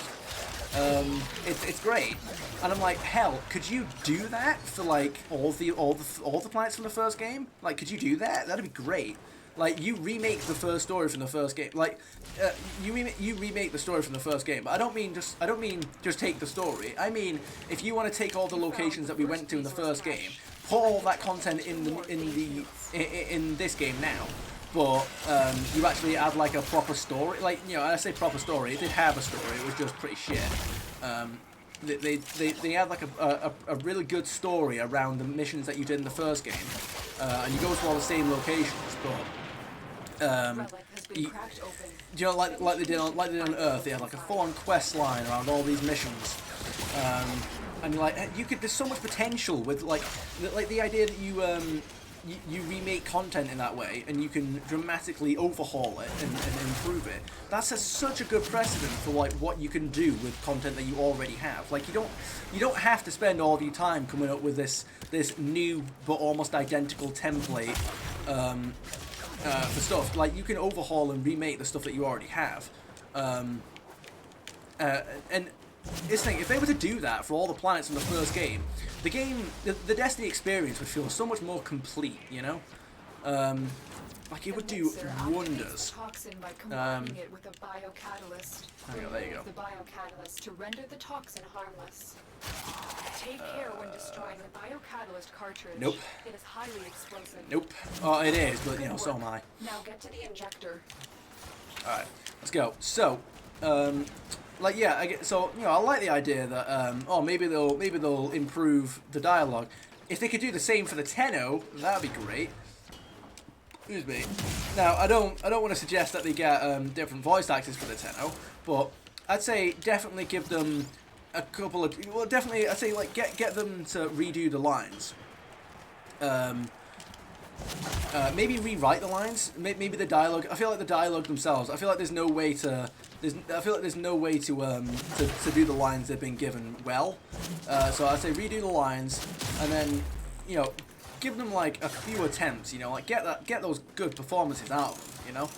A: It's great, and I'm like, hell, could you do that for like all the planets from the first game? Like, could you do that? That'd be great. Like, you remake the first story from the first game. Like, you remake the story from the first game. But I don't mean just take the story. I mean, if you want to take all the locations that we went to in the first game, put all that content in this game now. But you actually add like a proper story. Like, I say proper story. It did have a story. It was just pretty shit. They add like a really good story around the missions that you did in the first game, and you go to all the same locations. But like they did on Earth, they had like a full-on quest line around all these missions. And like there's so much potential with like the idea that you remake content in that way, and you can dramatically overhaul it and improve it. That sets such a good precedent for like what you can do with content that you already have. Like you don't have to spend all of your time coming up with this new but almost identical template for stuff. Like you can overhaul and remake the stuff that you already have. And this thing, if they were to do that for all the planets in the first game, the Destiny experience would feel so much more complete, Like, it would
D: The
A: do
D: mixer activates
A: wonders.
D: the toxin by combining it with a biocatalyst.
A: Hang on, there you
D: Remove
A: go.
D: the biocatalyst to render the toxin harmless. Take care when destroying the biocatalyst cartridge.
A: Nope.
D: It is highly explosive.
A: Nope. Oh, it is, but, you know,
D: Good
A: so
D: work.
A: am I.
D: Now get to the injector.
A: Alright, let's go. So, like, yeah, so, you know, I like the idea that, oh, maybe they'll improve the dialogue. If they could do the same for the Tenno, that'd be great. Excuse me. Now, I don't want to suggest that they get different voice actors for the Tenno, but I'd say definitely give them a couple of, well, definitely I'd say like get them to redo the lines. Maybe rewrite the lines. Maybe the dialogue. I feel like the dialogue themselves. I feel like there's no way to. I feel like there's no way to do the lines they've been given well. So I'd say redo the lines, and then, you know, give them like a few attempts. You know, like get those good performances out of them. You know,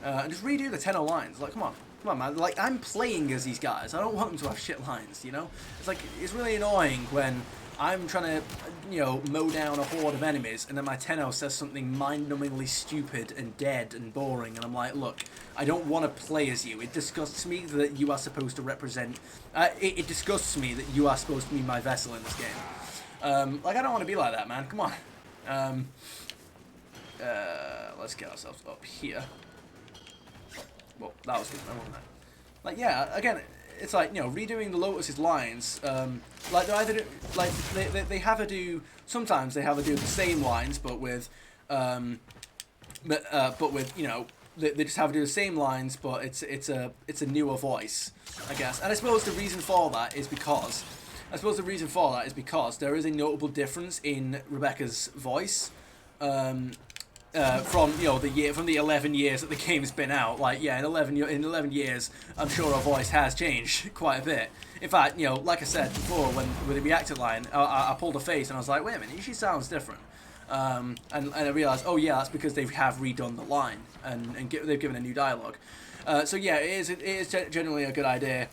A: and just redo the Tenno lines. Like, come on, man. Like, I'm playing as these guys. I don't want them to have shit lines. You know, it's like, it's really annoying when I'm trying to, you know, mow down a horde of enemies, and then my Tenno says something mind-numbingly stupid and dead and boring, and I'm like, look, I don't want to play as you. It disgusts me that you are supposed to represent. It disgusts me that you are supposed to be my vessel in this game. Like, I don't want to be like that, man. Come on. Let's get ourselves up here. Well, that was good, wasn't it? Like, yeah, again, it's like, you know, redoing the Lotus's lines. Like, they either do, like they have to do. Sometimes they have to do the same lines, but with, you know, they just have to do the same lines, but it's a newer voice, I guess. And I suppose the reason for that is because, there is a notable difference in Rebecca's voice. From, you know, from the 11 years that the game's been out. Like, yeah, in 11 years, I'm sure our voice has changed quite a bit. In fact, you know, like I said before, with the reactor line, I pulled a face and I was like, wait a minute, she sounds different. And I realised, oh yeah, that's because they have redone the line and they've given a new dialogue. So yeah, it is generally a good idea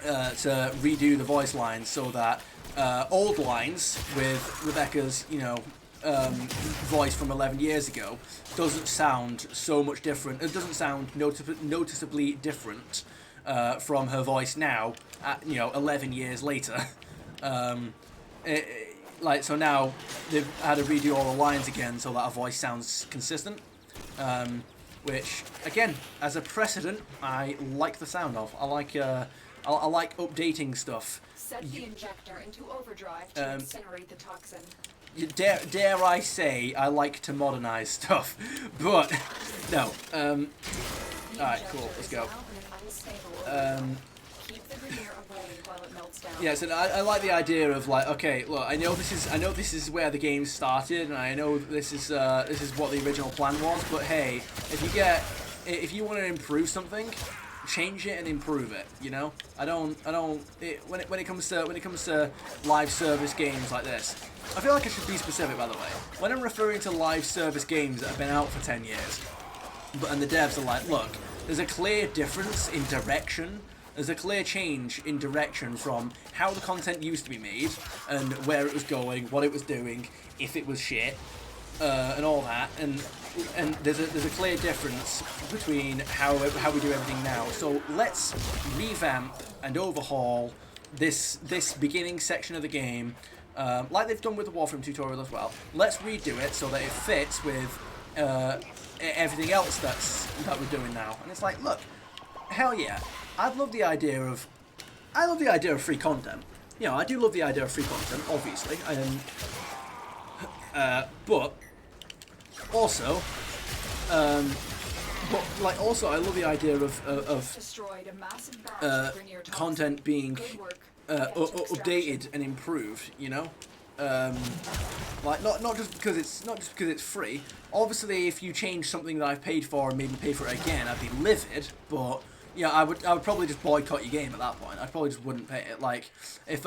A: to redo the voice lines so that old lines with Rebecca's, you know, voice from 11 years ago doesn't sound so much different. It doesn't sound noticeably different from her voice now, you know, 11 years later. Like, so now they've had to redo all the lines again so that her voice sounds consistent. Which, again, as a precedent, I like the sound of. I like updating stuff.
D: Set the injector into overdrive to incinerate the toxin.
A: Dare I say I like to modernize stuff, but no. Alright, cool. Let's go.
D: Keep the veneer away while it melts down.
A: Yeah, so I like the idea of, like, okay, look, I know this is where the game started, and I know this is what the original plan was. But hey, if you want to improve something, change it and improve it. You know, when it comes to live service games like this, I feel like I should be specific. By the way, when I'm referring to live service games that have been out for 10 years, and the devs are like, look, there's a clear difference in direction. There's a clear change in direction from how the content used to be made and where it was going, what it was doing, if it was shit, and all that. And there's a clear difference between how we do everything now. So let's revamp and overhaul this beginning section of the game, like they've done with the Warframe tutorial as well. Let's redo it so that it fits with everything else that we're doing now. And it's like, look, hell yeah, I love the idea of free content. You know, I do love the idea of free content, obviously. But also, I love the idea of
D: Destroyed a massive barrage of Grenier toxin.
A: content being
D: Good work.
A: updated and improved. You know, like not just because it's free. Obviously, if you change something that I've paid for and made me pay for it again, I'd be livid. But yeah, I would probably just boycott your game at that point. I probably just wouldn't pay it. Like if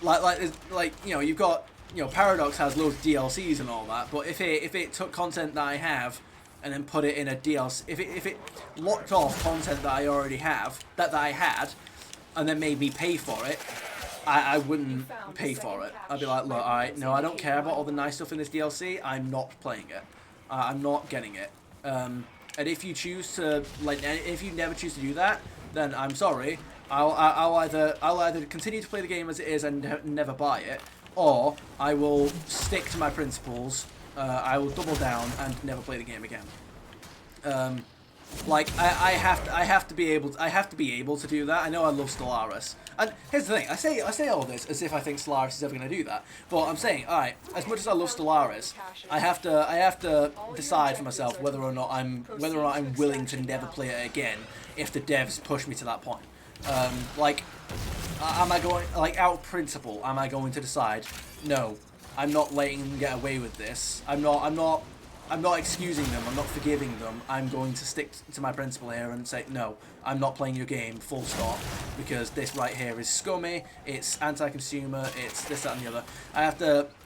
A: like you know, you've got, you know, Paradox has loads of DLCs and all that, but if it took content that I have and then put it in a DLC, if it locked off content that I already have, that I had, and then made me pay for it, I wouldn't pay for it. I'd be like, look, no, I don't care about all the nice stuff in this DLC. I'm not playing it. I'm not getting it. And if you choose to if you never choose to do that, then I'm sorry. I'll either continue to play the game as it is and never buy it, or I will stick to my principles. I will double down and never play the game again. I have to be able to do that. I know I love Stellaris, and here's the thing: I say all this as if I think Stellaris is ever going to do that. But I'm saying, all right, as much as I love Stellaris, I have to decide for myself whether or not I'm willing to never play it again if the devs push me to that point. Am I going out of principle? Am I going to decide? No, I'm not letting them get away with this. I'm not excusing them. I'm not forgiving them. I'm going to stick to my principle here and say, no, I'm not playing your game, full stop, because this right here is scummy, it's anti-consumer, it's this, that, and the other.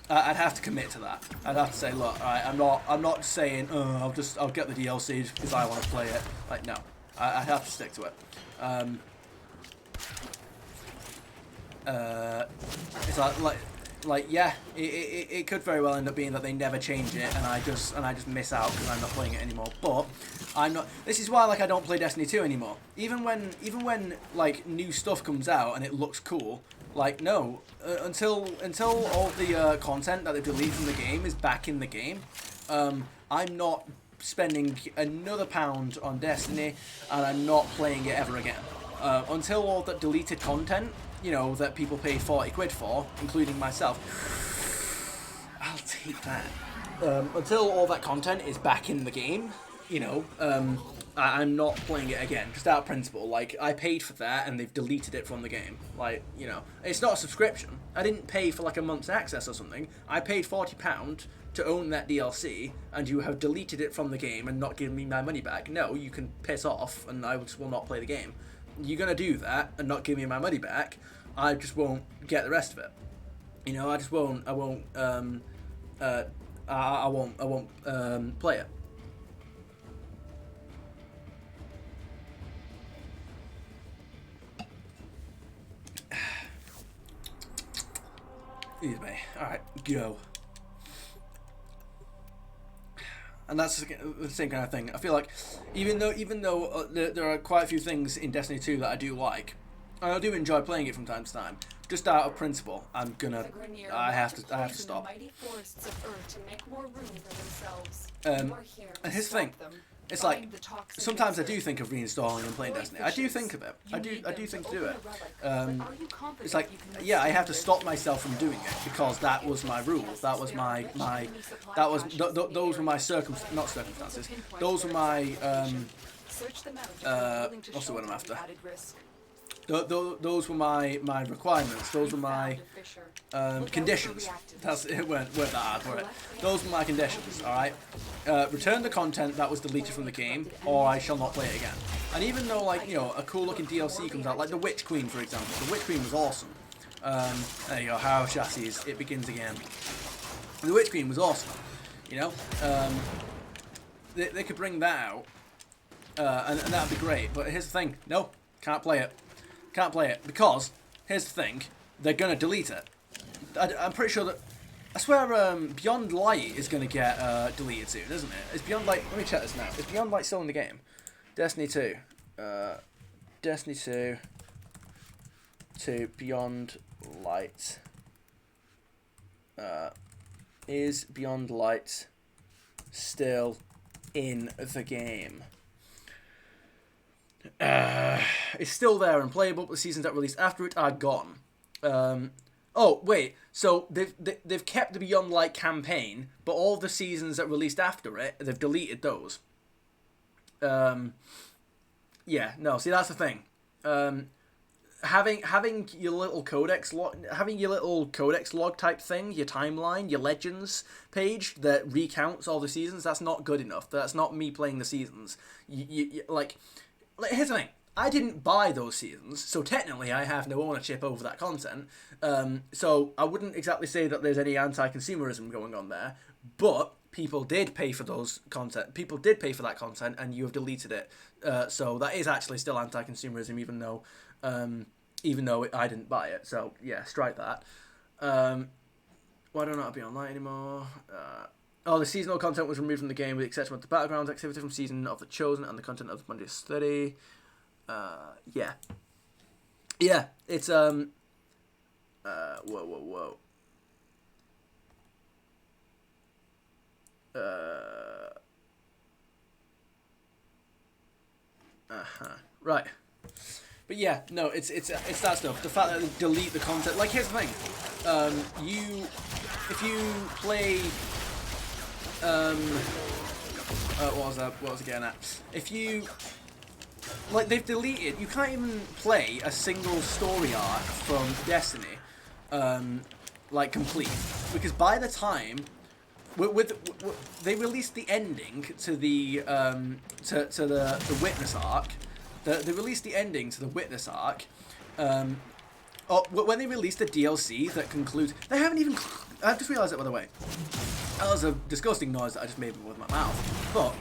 A: I'd have to commit to that. I'd have to say, look, all right, I'm not saying, I'll get the DLC because I want to play it. Like, no, I have to stick to it. It's yeah, it could very well end up being that they never change it, and I just miss out because I'm not playing it anymore. But I'm not. This is why I don't play Destiny 2 anymore. Even when new stuff comes out and it looks cool, no, until all the content that they've deleted from the game is back in the game, I'm not spending another £1 on Destiny, and I'm not playing it ever again. Until all that deleted content, that people paid 40 quid for, including myself, I'll take that. Until all that content is back in the game, I'm not playing it again, just out of principle. I paid for that and they've deleted it from the game. It's not a subscription. I didn't pay for a month's access or something. I paid £40 to own that DLC, and you have deleted it from the game and not given me my money back. No, you can piss off, and I just will not play the game. You're gonna do that and not give me my money back, I just won't get the rest of it. I just won't. I won't. I won't play it. Excuse me. All right, go. And that's the same kind of thing. I feel like even though there are quite a few things in Destiny 2 that I do like, and I do enjoy playing it from time to time, just out of principle, I have to stop. And here's the thing. It's sometimes I do think of reinstalling and playing Destiny. I do think of it. I do think to do it. It's I have to stop myself from doing it because that was my rule. That was those were my circumstances. Those were my what's the word I'm after? Those were my requirements. Those were my conditions. It weren't that hard, were it? Those were my conditions. All right. Return the content that was deleted from the game, or I shall not play it again. And even though a cool looking DLC comes out, like the Witch Queen, for example. The Witch Queen was awesome. There you go. How chassis. It begins again. The Witch Queen was awesome. They could bring that out, and that'd be great. But here's the thing. No, can't play it. Can't play it because here's the thing: they're gonna delete it. I'm pretty sure that. I swear, Beyond Light is gonna get deleted soon, isn't it? Is Beyond Light? Let me check this now. Is Beyond Light still in the game? Destiny 2. Destiny 2. To Beyond Light. Is Beyond Light still in the game? It's still there and playable, but the seasons that released after it are gone. Oh wait, so they've kept the Beyond Light campaign, but all the seasons that released after it, they've deleted those. Yeah, no. See, that's the thing. Having your little codex log type thing, your timeline, your legends page that recounts all the seasons. That's not good enough. That's not me playing the seasons. Here's the thing. I didn't buy those seasons, so technically I have no ownership over that content. So I wouldn't exactly say that there's any anti-consumerism going on there. But people did pay for those content. People did pay for that content, and you have deleted it. So that is actually still anti-consumerism, even though I didn't buy it. So yeah, strike that. Why don't I be online anymore? Oh, the seasonal content was removed from the game with the exception of the battlegrounds activity from Season of the Chosen and the content of the Monday Study. Yeah. Yeah, it's, whoa. Right. But yeah, no, it's that stuff. The fact that they delete the content. Like, here's the thing. If you play, what was that? What was I getting at? If you, like, they've deleted. You can't even play a single story arc from Destiny, like complete, because by the time. They released the ending to the to the Witness arc. They released the ending to the Witness arc. When they released the DLC that concludes, they haven't even. I've just realised that, by the way. That was a disgusting noise that I just made with my mouth. But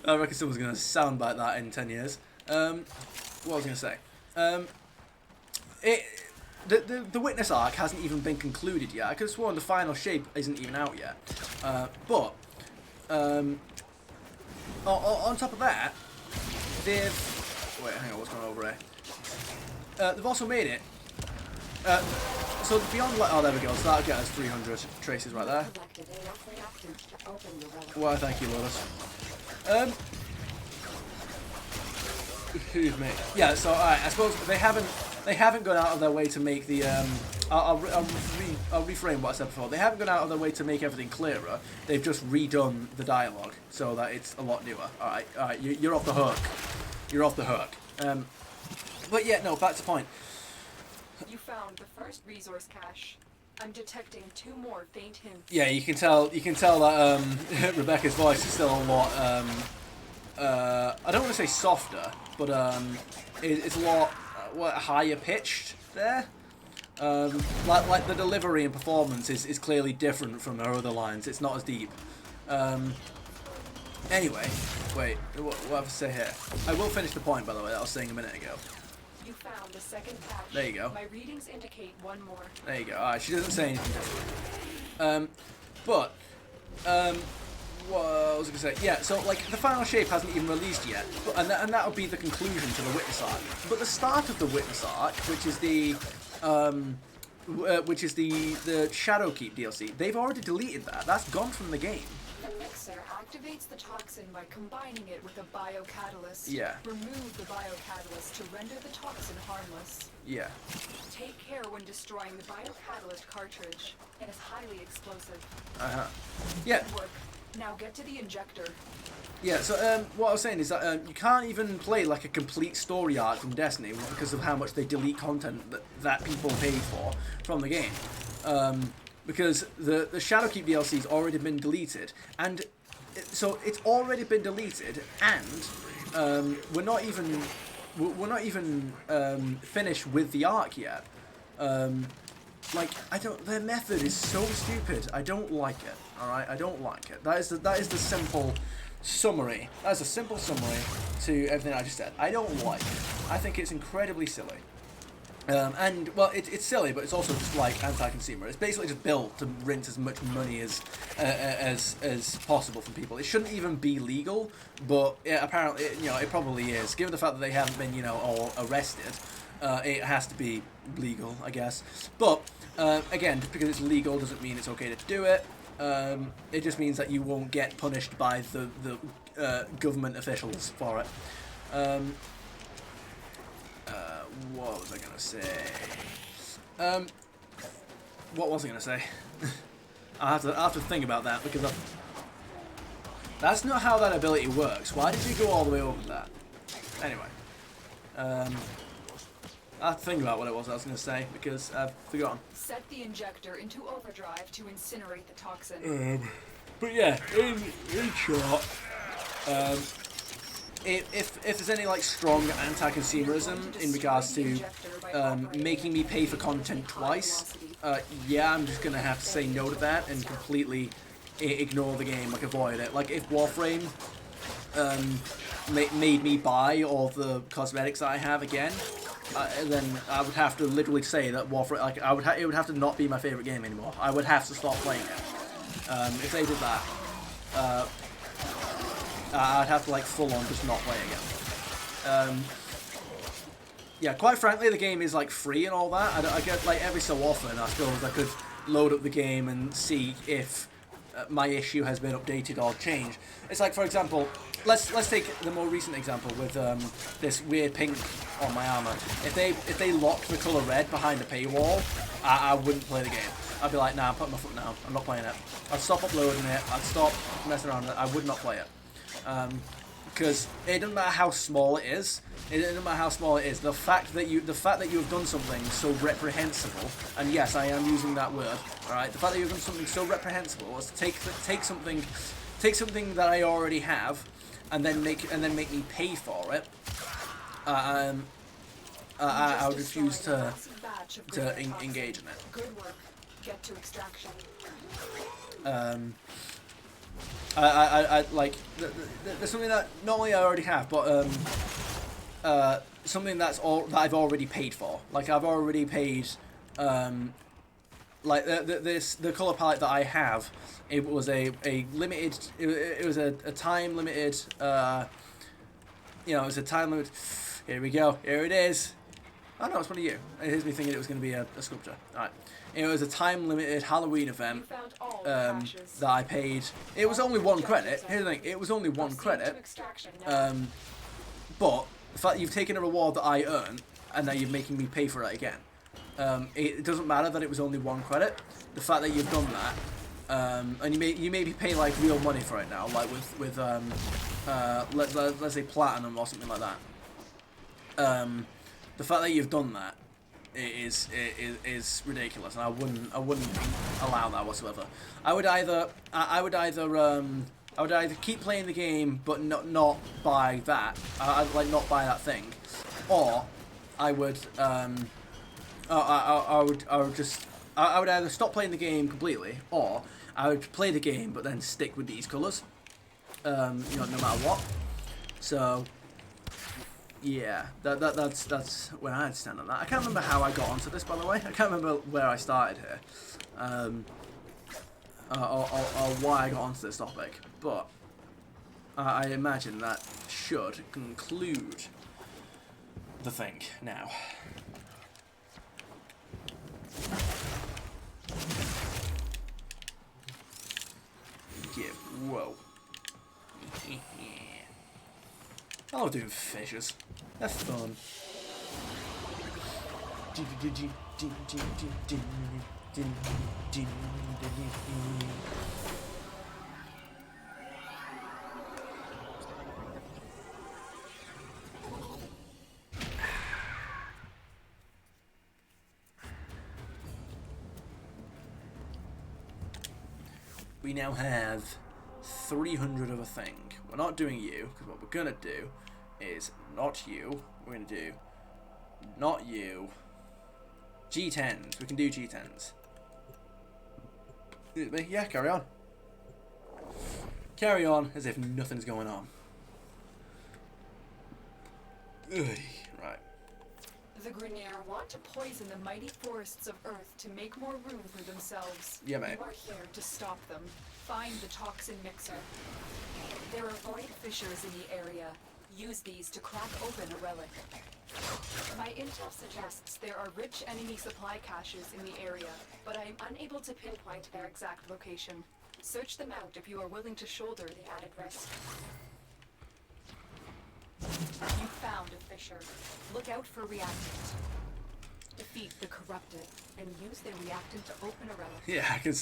A: I reckon someone's gonna soundbite that in 10 years. What was I gonna say? The Witness arc hasn't even been concluded yet. I could have sworn the final shape isn't even out yet. But on top of that, they've... Wait, hang on, what's going on over here? They've also made it... so beyond... Oh, there we go. So that'll get us 300 traces right there. Why, thank you, Lotus. Excuse me. Yeah, so alright, I suppose they haven't gone out of their way to make the I'll reframe what I said before. They haven't gone out of their way to make everything clearer. They've just redone the dialogue so that it's a lot newer. Alright, you're off the hook. You're off the hook. But yeah, no, back to point.
D: You found the first resource cache. I'm detecting 2 more faint hints.
A: Yeah, you can tell that Rebecca's voice is still a lot I don't want to say softer, but it's a lot higher pitched there. Like the delivery and performance is clearly different from her other lines. It's not as deep. Anyway, wait, what have I say here? I will finish the point, by the way, that I was saying a minute ago.
D: You found the second cache.
A: There you go.
D: My readings indicate 1 more.
A: There you go. Alright, she doesn't say anything different. What was I going to say? Yeah, so, like, the final shape hasn't even released yet, and that'll be the conclusion to the Witness arc. But the start of the Witness arc, which is the Shadowkeep DLC, they've already deleted that. That's gone from the game.
D: The mixer activates the toxin by combining it with a biocatalyst.
A: Yeah.
D: Remove the biocatalyst to render the toxin harmless.
A: Yeah.
D: Take care when destroying the biocatalyst cartridge. It is highly explosive.
A: Yeah.
D: Good work. Now get to the injector.
A: Yeah, so what I was saying is that you can't even play like a complete story arc from Destiny because of how much they delete content that people paid for from the game. Because the Shadowkeep DLC's already been deleted, and so it's already been deleted, and we're not even finished with the arc yet. Like, their method is so stupid. I don't like it. All right, I don't like it. That is the simple summary. That is a simple summary to everything I just said. I don't like it. I think it's incredibly silly. And well, it's silly, but it's also just like anti-consumer. It's basically just built to rinse as much money as possible from people. It shouldn't even be legal, but apparently, it probably is. Given the fact that they haven't been, all arrested, it has to be legal, I guess. But again, just because it's legal doesn't mean it's okay to do it. It just means that you won't get punished by the government officials for it. What was I gonna say? What was I gonna say? I have to think about that because that's not how that ability works. Why did you go all the way over that? Anyway, I have to think about what it was I was gonna say because I've forgotten.
D: Set the injector into overdrive to incinerate the toxin.
A: But yeah, in short, if there's any like strong anti-consumerism in regards to making me pay for content twice, yeah, I'm just gonna have to say no to that and completely ignore the game, like avoid it. Like if Warframe made me buy all the cosmetics I have again, then I would have to literally say that Warframe, like it would have to not be my favorite game anymore. I would have to stop playing it. If they did that, I'd have to like full on just not play again. Yeah, quite frankly, the game is like free and all that. I get like every so often, I suppose I could load up the game and see if my issue has been updated or changed. It's like, for example, let's take the more recent example with this weird pink on my armor. If they locked the color red behind a paywall, I wouldn't play the game. I'd be like, nah, I'm putting my foot down. I'm not playing it. I'd stop uploading it. I'd stop messing around with it. I would not play it. Because it doesn't matter how small it is. It doesn't matter how small it is. The fact that you have done something so reprehensible, and yes, I am using that word. All right, the fact that you've done something so reprehensible is to take something that I already have, and then make me pay for it. I would refuse to engage in it.
D: Good work. Get to extraction.
A: I like there's something that not only I already have, but something that I've already paid for. Like I've already paid, like the color palette that I have. It was a limited. It was a time limited. It was a time limit. Here we go. Here it is. Oh no, it's one of you. Here's me thinking it was going to be a sculpture. All right. It was a time-limited Halloween event that I paid. It was only 1 credit. Here's the thing. It was only 1 credit. But the fact that you've taken a reward that I earned and now you're making me pay for it again. It doesn't matter that it was only 1 credit. The fact that you've done that, and you maybe pay like real money for it now, like with let's say platinum or something like that. The fact that you've done that is ridiculous, and I wouldn't allow that whatsoever. I would either keep playing the game but not buy that. I'd like not buy that thing, or I would I would either stop playing the game completely, or I would play the game but then stick with these colours. No matter what. So. Yeah, that's where I'd stand on that. I can't remember how I got onto this, by the way. I can't remember where I started here, or why I got onto this topic. But I imagine that should conclude the thing now. Yeah, whoa. I love doing fishes. They're fun. We now have 300 of a thing. We're not doing you, because what we're going to do is not you. We're going to do not you. G10s. We can do G10s. Yeah, carry on. Carry on as if nothing's going on. Ugh, right.
D: The Grineer want to poison the mighty forests of Earth to make more room for themselves.
A: Yeah, mate.
D: You are here to stop them. Find the toxin mixer. There are void fissures in the area. Use these to crack open a relic. My intel suggests there are rich enemy supply caches in the area, but I am unable to pinpoint their exact location. Search them out if you are willing to shoulder the added risk. You found a fissure. Look out for reactant. Defeat the corrupted and use their reactant to open a relic.
A: Yeah, I can.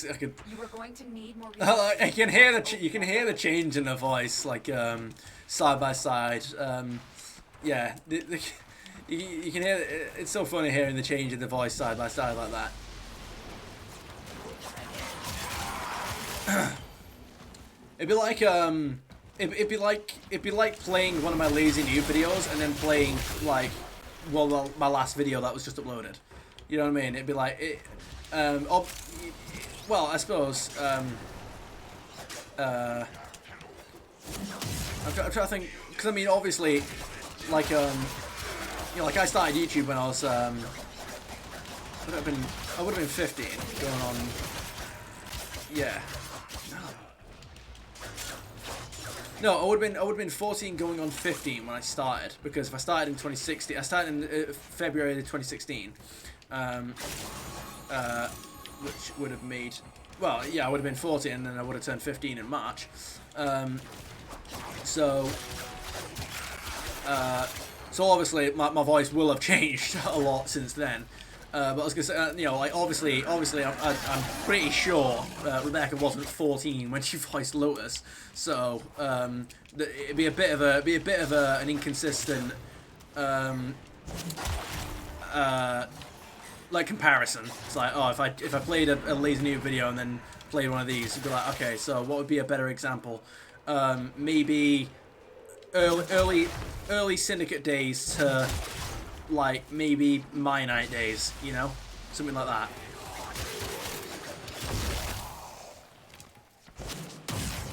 D: You are going to need more.
A: I can hear you can hear the change in the voice, like side by side. Yeah, you can hear. It's so funny hearing the change in the voice side by side like that. It'd be like it'd be like playing one of my lazy noob videos and then playing like my last video that was just uploaded. You know what I mean? It'd be like it. Well, I suppose. I'm trying to think, because I mean, obviously, like you know, like I started YouTube when I was I would have been 15 going on. Yeah. No, I would have been 14 going on 15 when I started, because if I started in 2016, I started in February of 2016, which would have made, well, yeah, I would have been 14 and then I would have turned 15 in March. So obviously my voice will have changed a lot since then. But I was gonna say, you know, like obviously, I'm pretty sure Rebecca wasn't 14 when she voiced Lotus, so it'd be a bit of an inconsistent like comparison. It's like, oh, if I played a Lazy Noob video and then played one of these, it'd be like, okay, so what would be a better example? Maybe early Syndicate days to like maybe My Night days, you know, something like that.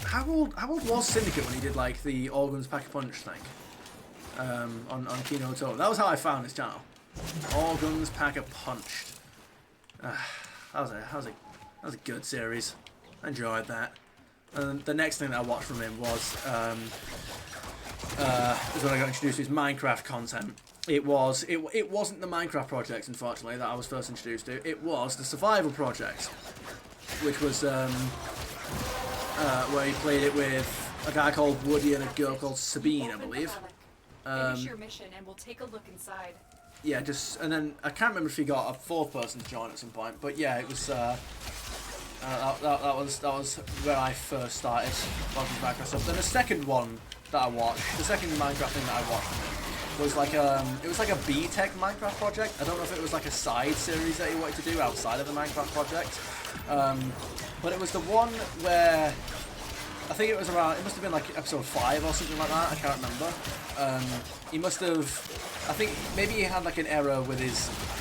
A: How old was Syndicate when he did like the All Guns Pack a Punch thing on Kino Totem? That was how I found his channel. All Guns Pack a Punch. That was a good series. I enjoyed that. And the next thing that I watched from him was when I got introduced to his Minecraft content. It wasn't the Minecraft project, unfortunately, that I was first introduced to. It was the Survival Project, which was where he played it with a guy called Woody and a girl called Sabine, I believe.
D: Finish your mission and we'll take a look inside.
A: Yeah, and then I can't remember if he got a fourth person to join at some point, but yeah, it was that was where I first started watching Minecraft stuff. Then the second one that I watched, the second Minecraft thing that I watched was like it was like a B-Tech Minecraft project. I don't know if it was like a side series that he wanted to do outside of the Minecraft project, but it was the one where I think it must have been like episode 5 or something like that. I can't remember. He must have, I think maybe he had like an error with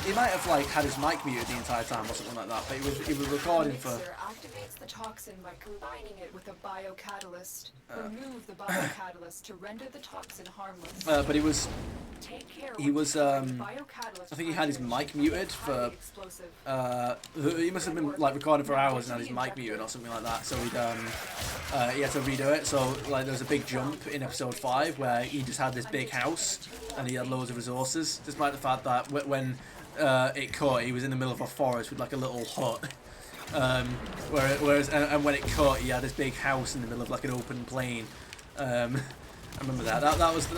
A: he might have like had his mic muted the entire time or something like that, but he was recording for...
D: Mixer activates the toxin by combining it with a biocatalyst. Remove the biocatalyst to render the toxin harmless.
A: But he was I
D: biocatalyst
A: think he had his mic muted for,
D: explosive.
A: he must have been like recording for hours and had his mic muted or something like that, so he had to redo it. So like there was a big jump in episode 5 where he just had this big house and he had loads of resources, despite the fact that when it cut, he was in the middle of a forest with like a little hut. Whereas when it cut, he had this big house in the middle of like an open plain. I remember that. That was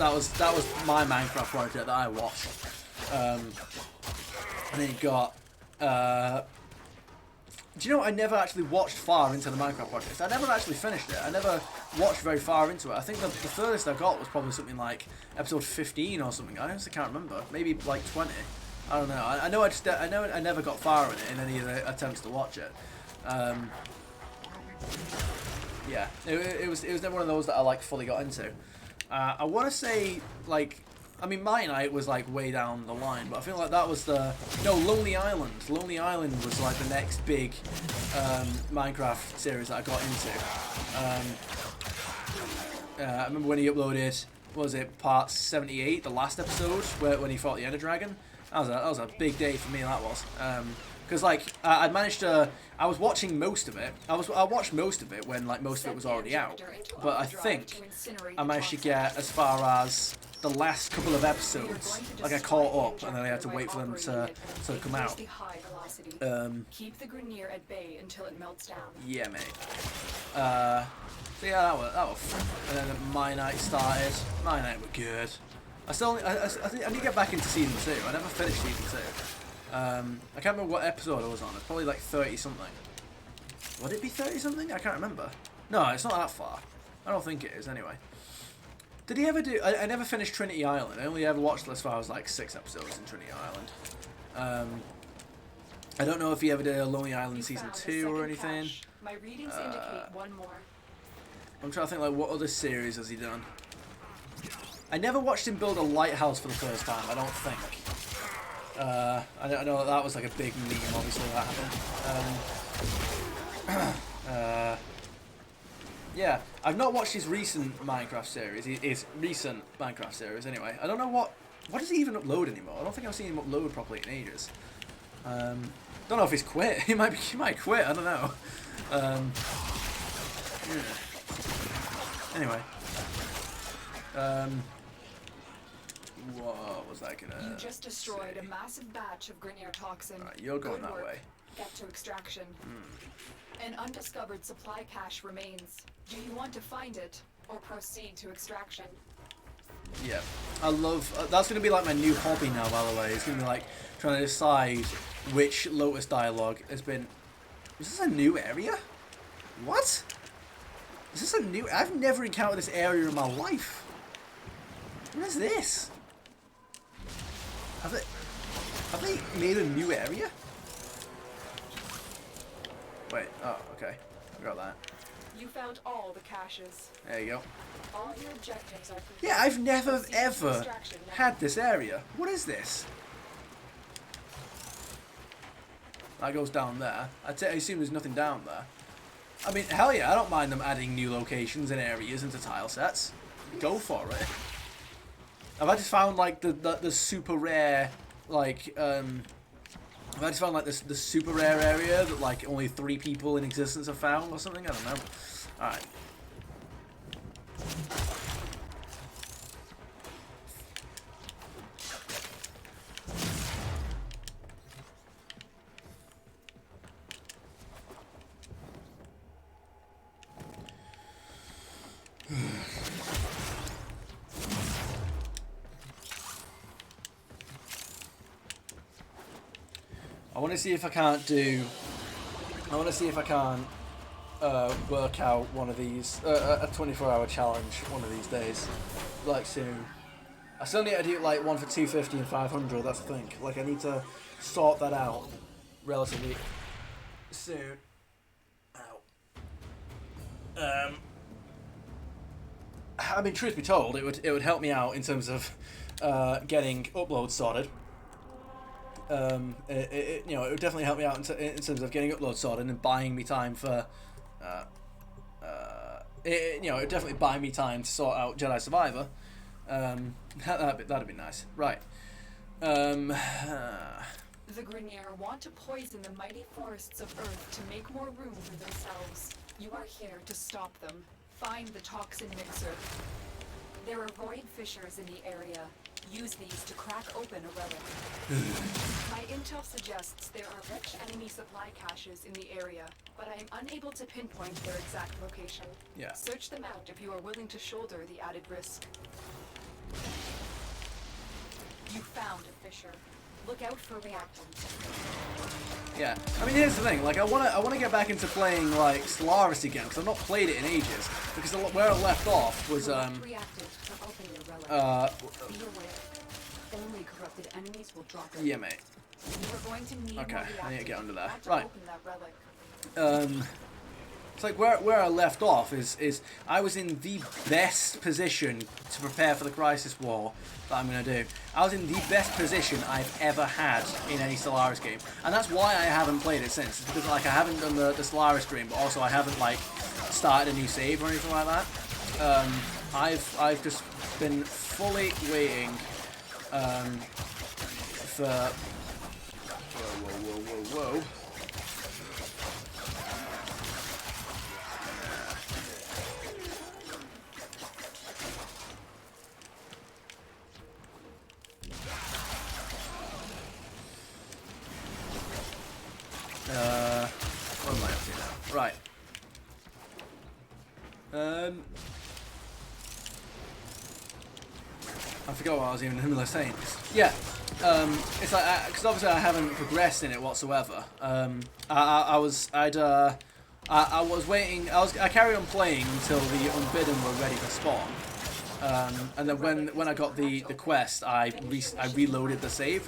A: my Minecraft project that I watched. And then you got. Do you know what? I never actually watched far into the Minecraft project. I never actually finished it. I never watched very far into it. I think the furthest I got was probably something like episode 15 or something. I honestly can't remember. Maybe like 20. I don't know. I know I never got far in it in any of the attempts to watch it. Yeah, it was never one of those that I like fully got into. I want to say like, I mean, My Night was like way down the line, but I feel like that was Lonely Island. Lonely Island was like the next big Minecraft series that I got into. I remember when he uploaded, what was it, part 78, the last episode, when he fought the Ender Dragon. That was a big day for me. That was because like I managed to. I was watching most of it. I watched most of it when like most of it was already out. But I think I managed to get as far as the last couple of episodes. Like I caught up, and then I had to wait for them to come out.
D: Keep the Grenier at bay until it melts down.
A: Yeah, mate. So yeah, that was fun. And then My Night started. My Night were good. I need to get back into season 2. I never finished season 2. I can't remember what episode I was on. It's probably like 30 something. Would it be 30 something? I can't remember. No, it's not that far. I don't think it is anyway. Did he ever do... I never finished Trinity Island. I only ever watched as far as like 6 episodes in Trinity Island. I don't know if he ever did a Lonely Island season 2 or anything.
D: My readings indicate one more.
A: I'm trying to think like what other series has he done. I never watched him build a lighthouse for the first time, I don't think. I know that was like a big meme, obviously, that happened. Yeah, I've not watched his recent Minecraft series, anyway. I don't know what Why does he even upload anymore? I don't think I've seen him upload properly in ages. Don't know if he's quit. He might quit. I don't know. Yeah. Anyway. What was that gonna?
D: You just destroyed a massive batch of Grineer toxin.
A: Right, you're going
D: Good
A: that
D: work.
A: way.
D: Get to extraction. An undiscovered supply cache remains. Do you want to find it or proceed to extraction?
A: Yeah, I love. That's gonna be like my new hobby now. By the way, it's gonna be like trying to decide which Lotus dialogue has been. Is this a new area? What? Is this a new? I've never encountered this area in my life. What is this? Have they made a new area? Wait. Oh, okay. I got that.
D: You found all the caches.
A: There you go.
D: All your objectives are complete.
A: Yeah, I've never
D: Proceed to
A: ever
D: extraction now.
A: had this area. What is this? That goes down there. I assume there's nothing down there. I mean, hell yeah, I don't mind them adding new locations and areas into tile sets. Go for it. Have I just found like the super rare like have I just found like this the super rare area that like only 3 people in existence have found or something? I don't know. Alright. I want to see if I can't do. I want to see if I can work out one of these a 24-hour challenge one of these days, like soon. I still need to do like one for 250 and 500. That's the thing. Like I need to sort that out relatively soon. Ow. I mean, truth be told, it would help me out in terms of getting uploads sorted. It you know, it would definitely help me out in terms of getting uploads sorted and buying me time for, you know, it would definitely buy me time to sort out Jedi Survivor. That'd be nice, right?
D: The Grineer want to poison the mighty forests of Earth to make more room for themselves. You are here to stop them. Find the toxin mixer. There are void fissures in the area. Use these to crack open a relic. My intel suggests there are rich enemy supply caches in the area, but I am unable to pinpoint their exact location.
A: Yeah.
D: Search them out if you are willing to shoulder the added risk. You found a fissure. Look out for reactants.
A: Yeah, I mean, here's the thing. Like, I wanna get back into playing like Stellaris again because I've not played it in ages. Because where I left off was
D: Reacted to open your relic. Be aware. Only corrupted enemies will drop it.
A: yeah, mate.
D: You are going to need
A: Okay,
D: more
A: I need to get under there.
D: reactants to
A: Right.
D: open that relic.
A: It's like where I left off is I was in the best position to prepare for the Crisis War that I'm gonna do. I was in the best position I've ever had in any Stellaris game, and that's why I haven't played it since. It's because like I haven't done the Stellaris stream, but also I haven't like started a new save or anything like that. I've just been fully waiting for whoa. What am I up to now? Right. I forgot what I was even in the middle of saying. Yeah. It's like because obviously I haven't progressed in it whatsoever. I was waiting. I carried on playing until the Unbidden were ready to spawn. And then when I got the quest, I reloaded the save,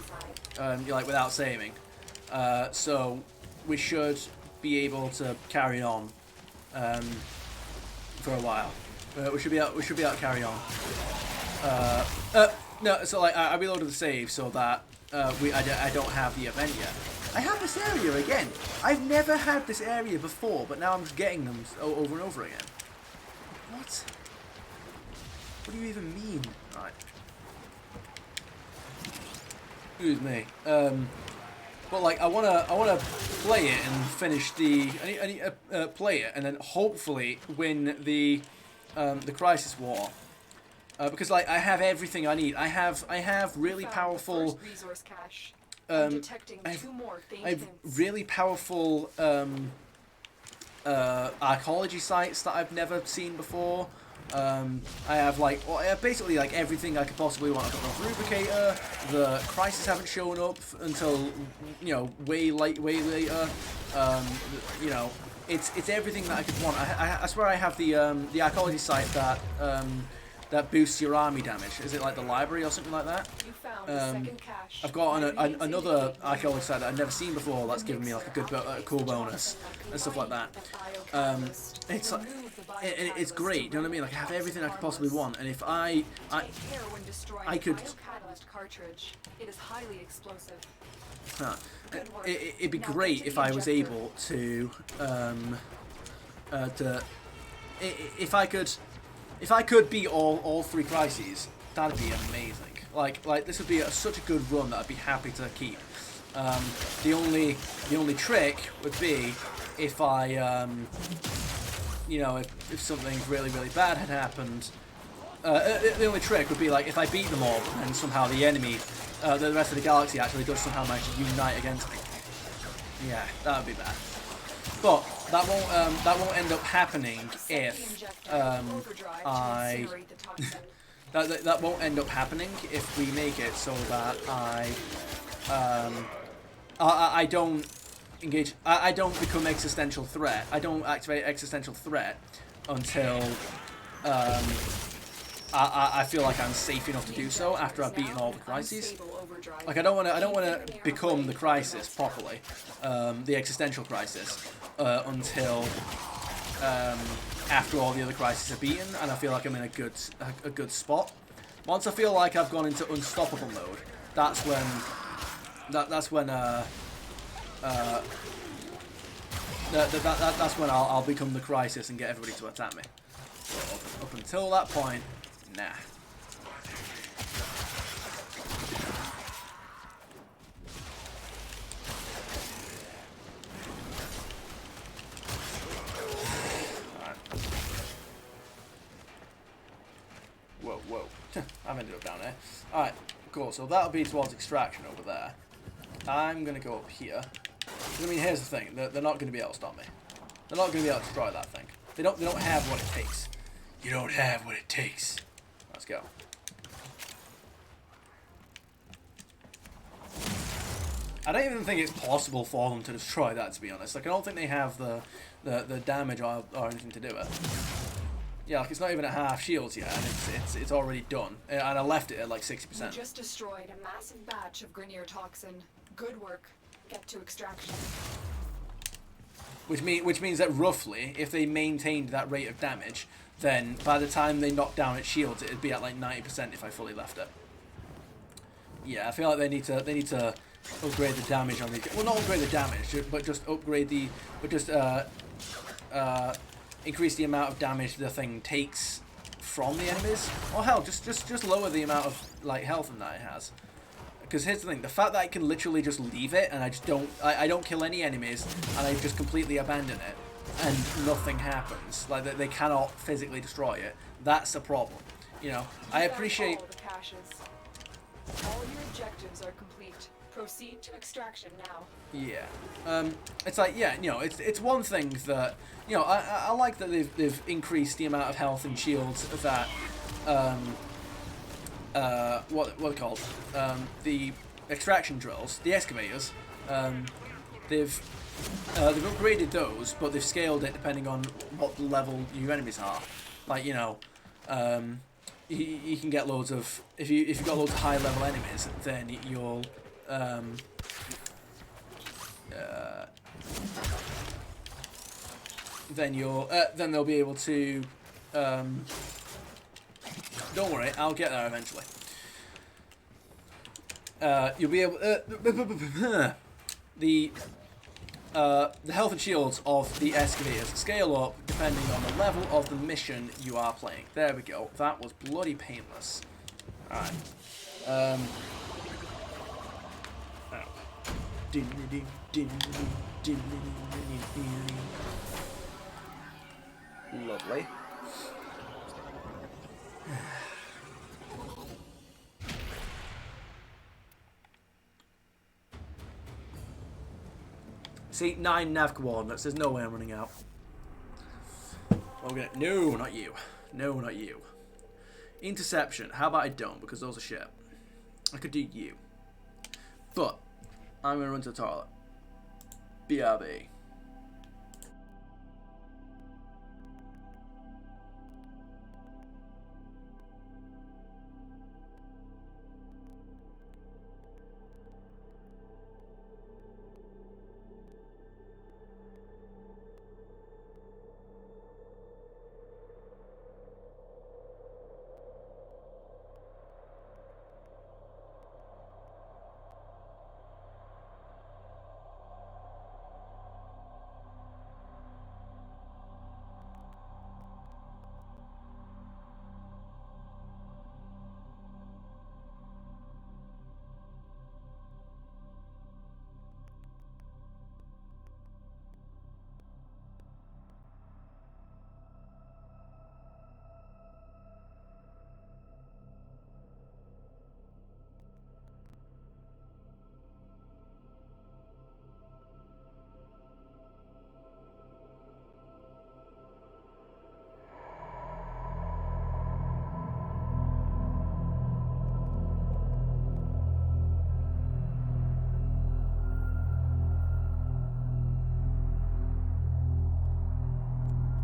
A: like without saving. So we should be able to carry on for a while. We should be able to carry on. No, so like I reloaded the save so that I don't have the event yet. I have this area again. I've never had this area before, but now I'm just getting them over and over again. What? What do you even mean? Right. Excuse me. But like, I wanna play it and finish the. I need play it and then hopefully win the Crisis War. Because like I have everything I need. I have really
D: Found the
A: powerful.
D: first resource cache. I'm detecting
A: I've-
D: two more faint
A: I have
D: hints.
A: really powerful archaeology sites that I've never seen before. I have like basically like everything I could possibly want. I've got the Rubricator. The Crisis haven't shown up until way later. You know, it's everything that I could want. I swear I have the archaeology site that boosts your army damage. Is it like the library or something like that?
D: You found the second cache.
A: I've got
D: Readings
A: another
D: indicate
A: archaeology site that I've never seen before. That's giving me like a good cool bonus and stuff like that. It's like it's great. You know what I mean? Like I have everything I could possibly want, and if I
D: Take care when destroying
A: I could-
D: the biocatalyst cartridge. It is highly explosive.
A: it'd be
D: Now
A: great
D: get to
A: if
D: the
A: I was
D: injector.
A: able to if I could beat all three crises, that'd be amazing. Like this would be such a good run that I'd be happy to keep. The only trick would be if I if something really bad had happened. The only trick would be like if I beat them all and somehow the enemy, the rest of the galaxy actually does somehow manage to unite against me. Yeah, that would be bad. But that won't end up happening
D: Set the
A: if
D: injector in overdrive to incinerate the toxin.
A: that won't end up happening if we make it so that I don't engage. I don't become existential threat. I don't activate existential threat until I feel like I'm safe enough to do so after I've beaten all the crises. Like I don't want to become the crisis properly, the existential crisis, until after all the other crises are beaten, and I feel like I'm in a good spot. Once I feel like I've gone into unstoppable mode, that's when that's when I'll become the crisis and get everybody to attack me. But up until that point, nah. Whoa. I've ended up down there. Alright, cool. So that'll be towards extraction over there. I'm going to go up here. I mean, here's the thing. They're not going to be able to stop me. They're not going to be able to destroy that thing. They don't have what it takes. You don't have what it takes. Let's go. I don't even think it's possible for them to destroy that, to be honest. Like, I don't think they have the damage or anything to do it. Yeah, like it's not even at half shields yet, and it's already done. And I left it at like 60%.
D: You just destroyed a massive batch of Grineer toxin. Good work. Get to extraction.
A: Which means that roughly, if they maintained that rate of damage, then by the time they knocked down its shields, it'd be at like 90% if I fully left it. Yeah, I feel like they need to upgrade the damage on the. Well, not upgrade the damage, but just increase the amount of damage the thing takes from the enemies. Or hell, just lower the amount of like health that it has. Because here's the thing: the fact that I can literally just leave it and I don't kill any enemies and I just completely abandon it and nothing happens. Like they cannot physically destroy it. That's a problem. You know, I appreciate.
D: All the caches. All your objectives are complete. Proceed to extraction now.
A: Yeah. It's like, yeah, you know, it's one thing that, you know, I like that they've increased the amount of health and shields that what are they called? The extraction drills, the excavators. They've upgraded those, but they've scaled it depending on what level your enemies are. Like, you know, you can get loads of if you've got loads of high level enemies, then you'll then they'll be able to don't worry, I'll get there eventually. You'll be able the health and shields of the excavators scale up depending on the level of the mission you are playing. There we go. That was bloody painless. Alright. Lovely. See, 9 nav coordinates. There's no way I'm running out. Okay. No, not you. No, not you. Interception. How about I don't? Because those are shit. I could do you. But I'm going to run to the toilet. BRB.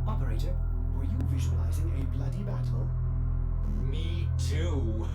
C: Operator, were you visualizing a bloody battle?
E: Me too.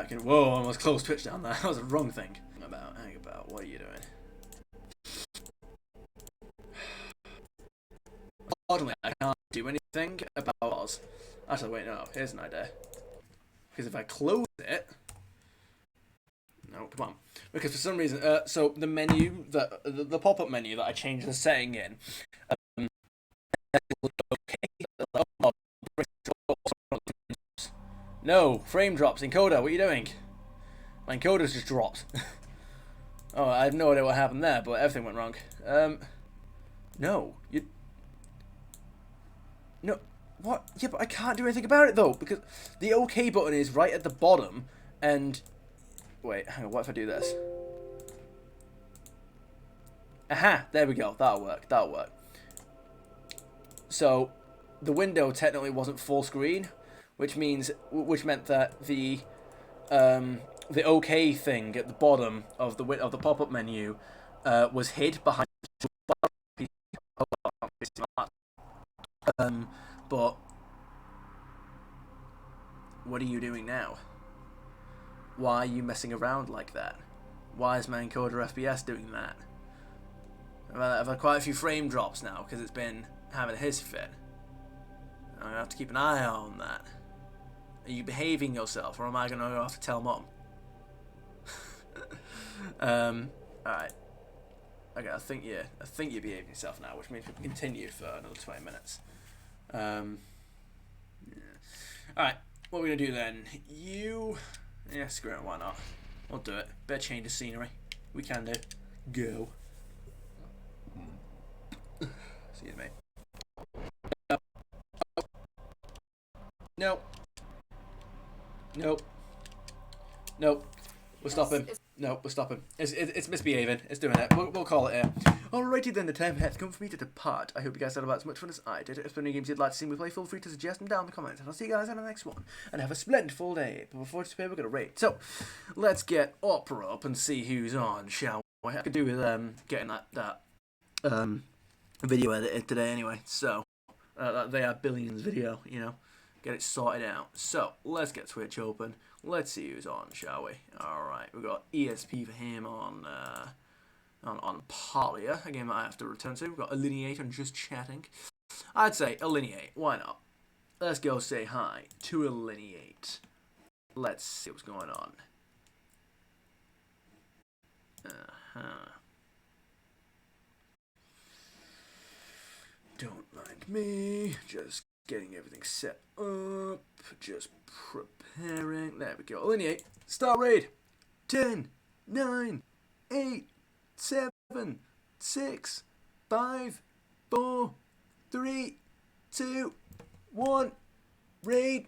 A: can. Whoa, I almost closed Twitch down there. That was the wrong thing. Hang about. What are you doing? Unfortunately, I can't do anything about Oz. Actually, wait, no. Here's an idea. Because if I close it, no, come on. Because for some reason, so the menu that the pop-up menu that I changed the setting in, no frame drops. Encoder, what are you doing? My encoder's just dropped. Oh, I have no idea what happened there, but everything went wrong. No, you. No, what? Yeah, but I can't do anything about it though because the OK button is right at the bottom, and wait, hang on. What if I do this? Aha! There we go. That'll work. That'll work. So, the window technically wasn't full screen, which meant that the OK thing at the bottom of the pop-up menu was hid behind. But what are you doing now? Why are you messing around like that? Why is my encoder FPS doing that? I've had quite a few frame drops now because it's been having a hissy fit. I'm gonna have to keep an eye on that. Are you behaving yourself, or am I gonna have to tell Mom? Alright. Okay, I think you're behaving yourself now, which means we can continue for another 20 minutes. Yeah. Alright, what we're gonna do then? Yeah, screw it, why not? We'll do it. Bit of change of scenery. We can do. Go. Excuse me. Nope. Nope. Nope. We'll stop him. No, we'll stop him. It's misbehaving. It's doing it. We'll call it here. Alrighty then, the time has come for me to depart. I hope you guys had about as much fun as I did. If there are any games you'd like to see me play, feel free to suggest them down in the comments. And I'll see you guys on the next one. And have a splendid full day. But before we disappear, we're going to rate. So, let's get Opera up and see who's on, shall we? I could do with getting that video edited today anyway. So, they are Billions video, you know. Get it sorted out. So, let's get Twitch open. Let's see who's on, shall we? Alright, we've got ESP for him on Palia, a game that I have to return to. We've got Alineate on Just Chatting. I'd say Alineate, why not? Let's go say hi to Alineate. Let's see what's going on. Don't mind me, just getting everything set up, just preparing. There we go. Alineate. Start raid. 10, 9, 8, 7, 6, 5, 4, 3, 2, 1. Raid.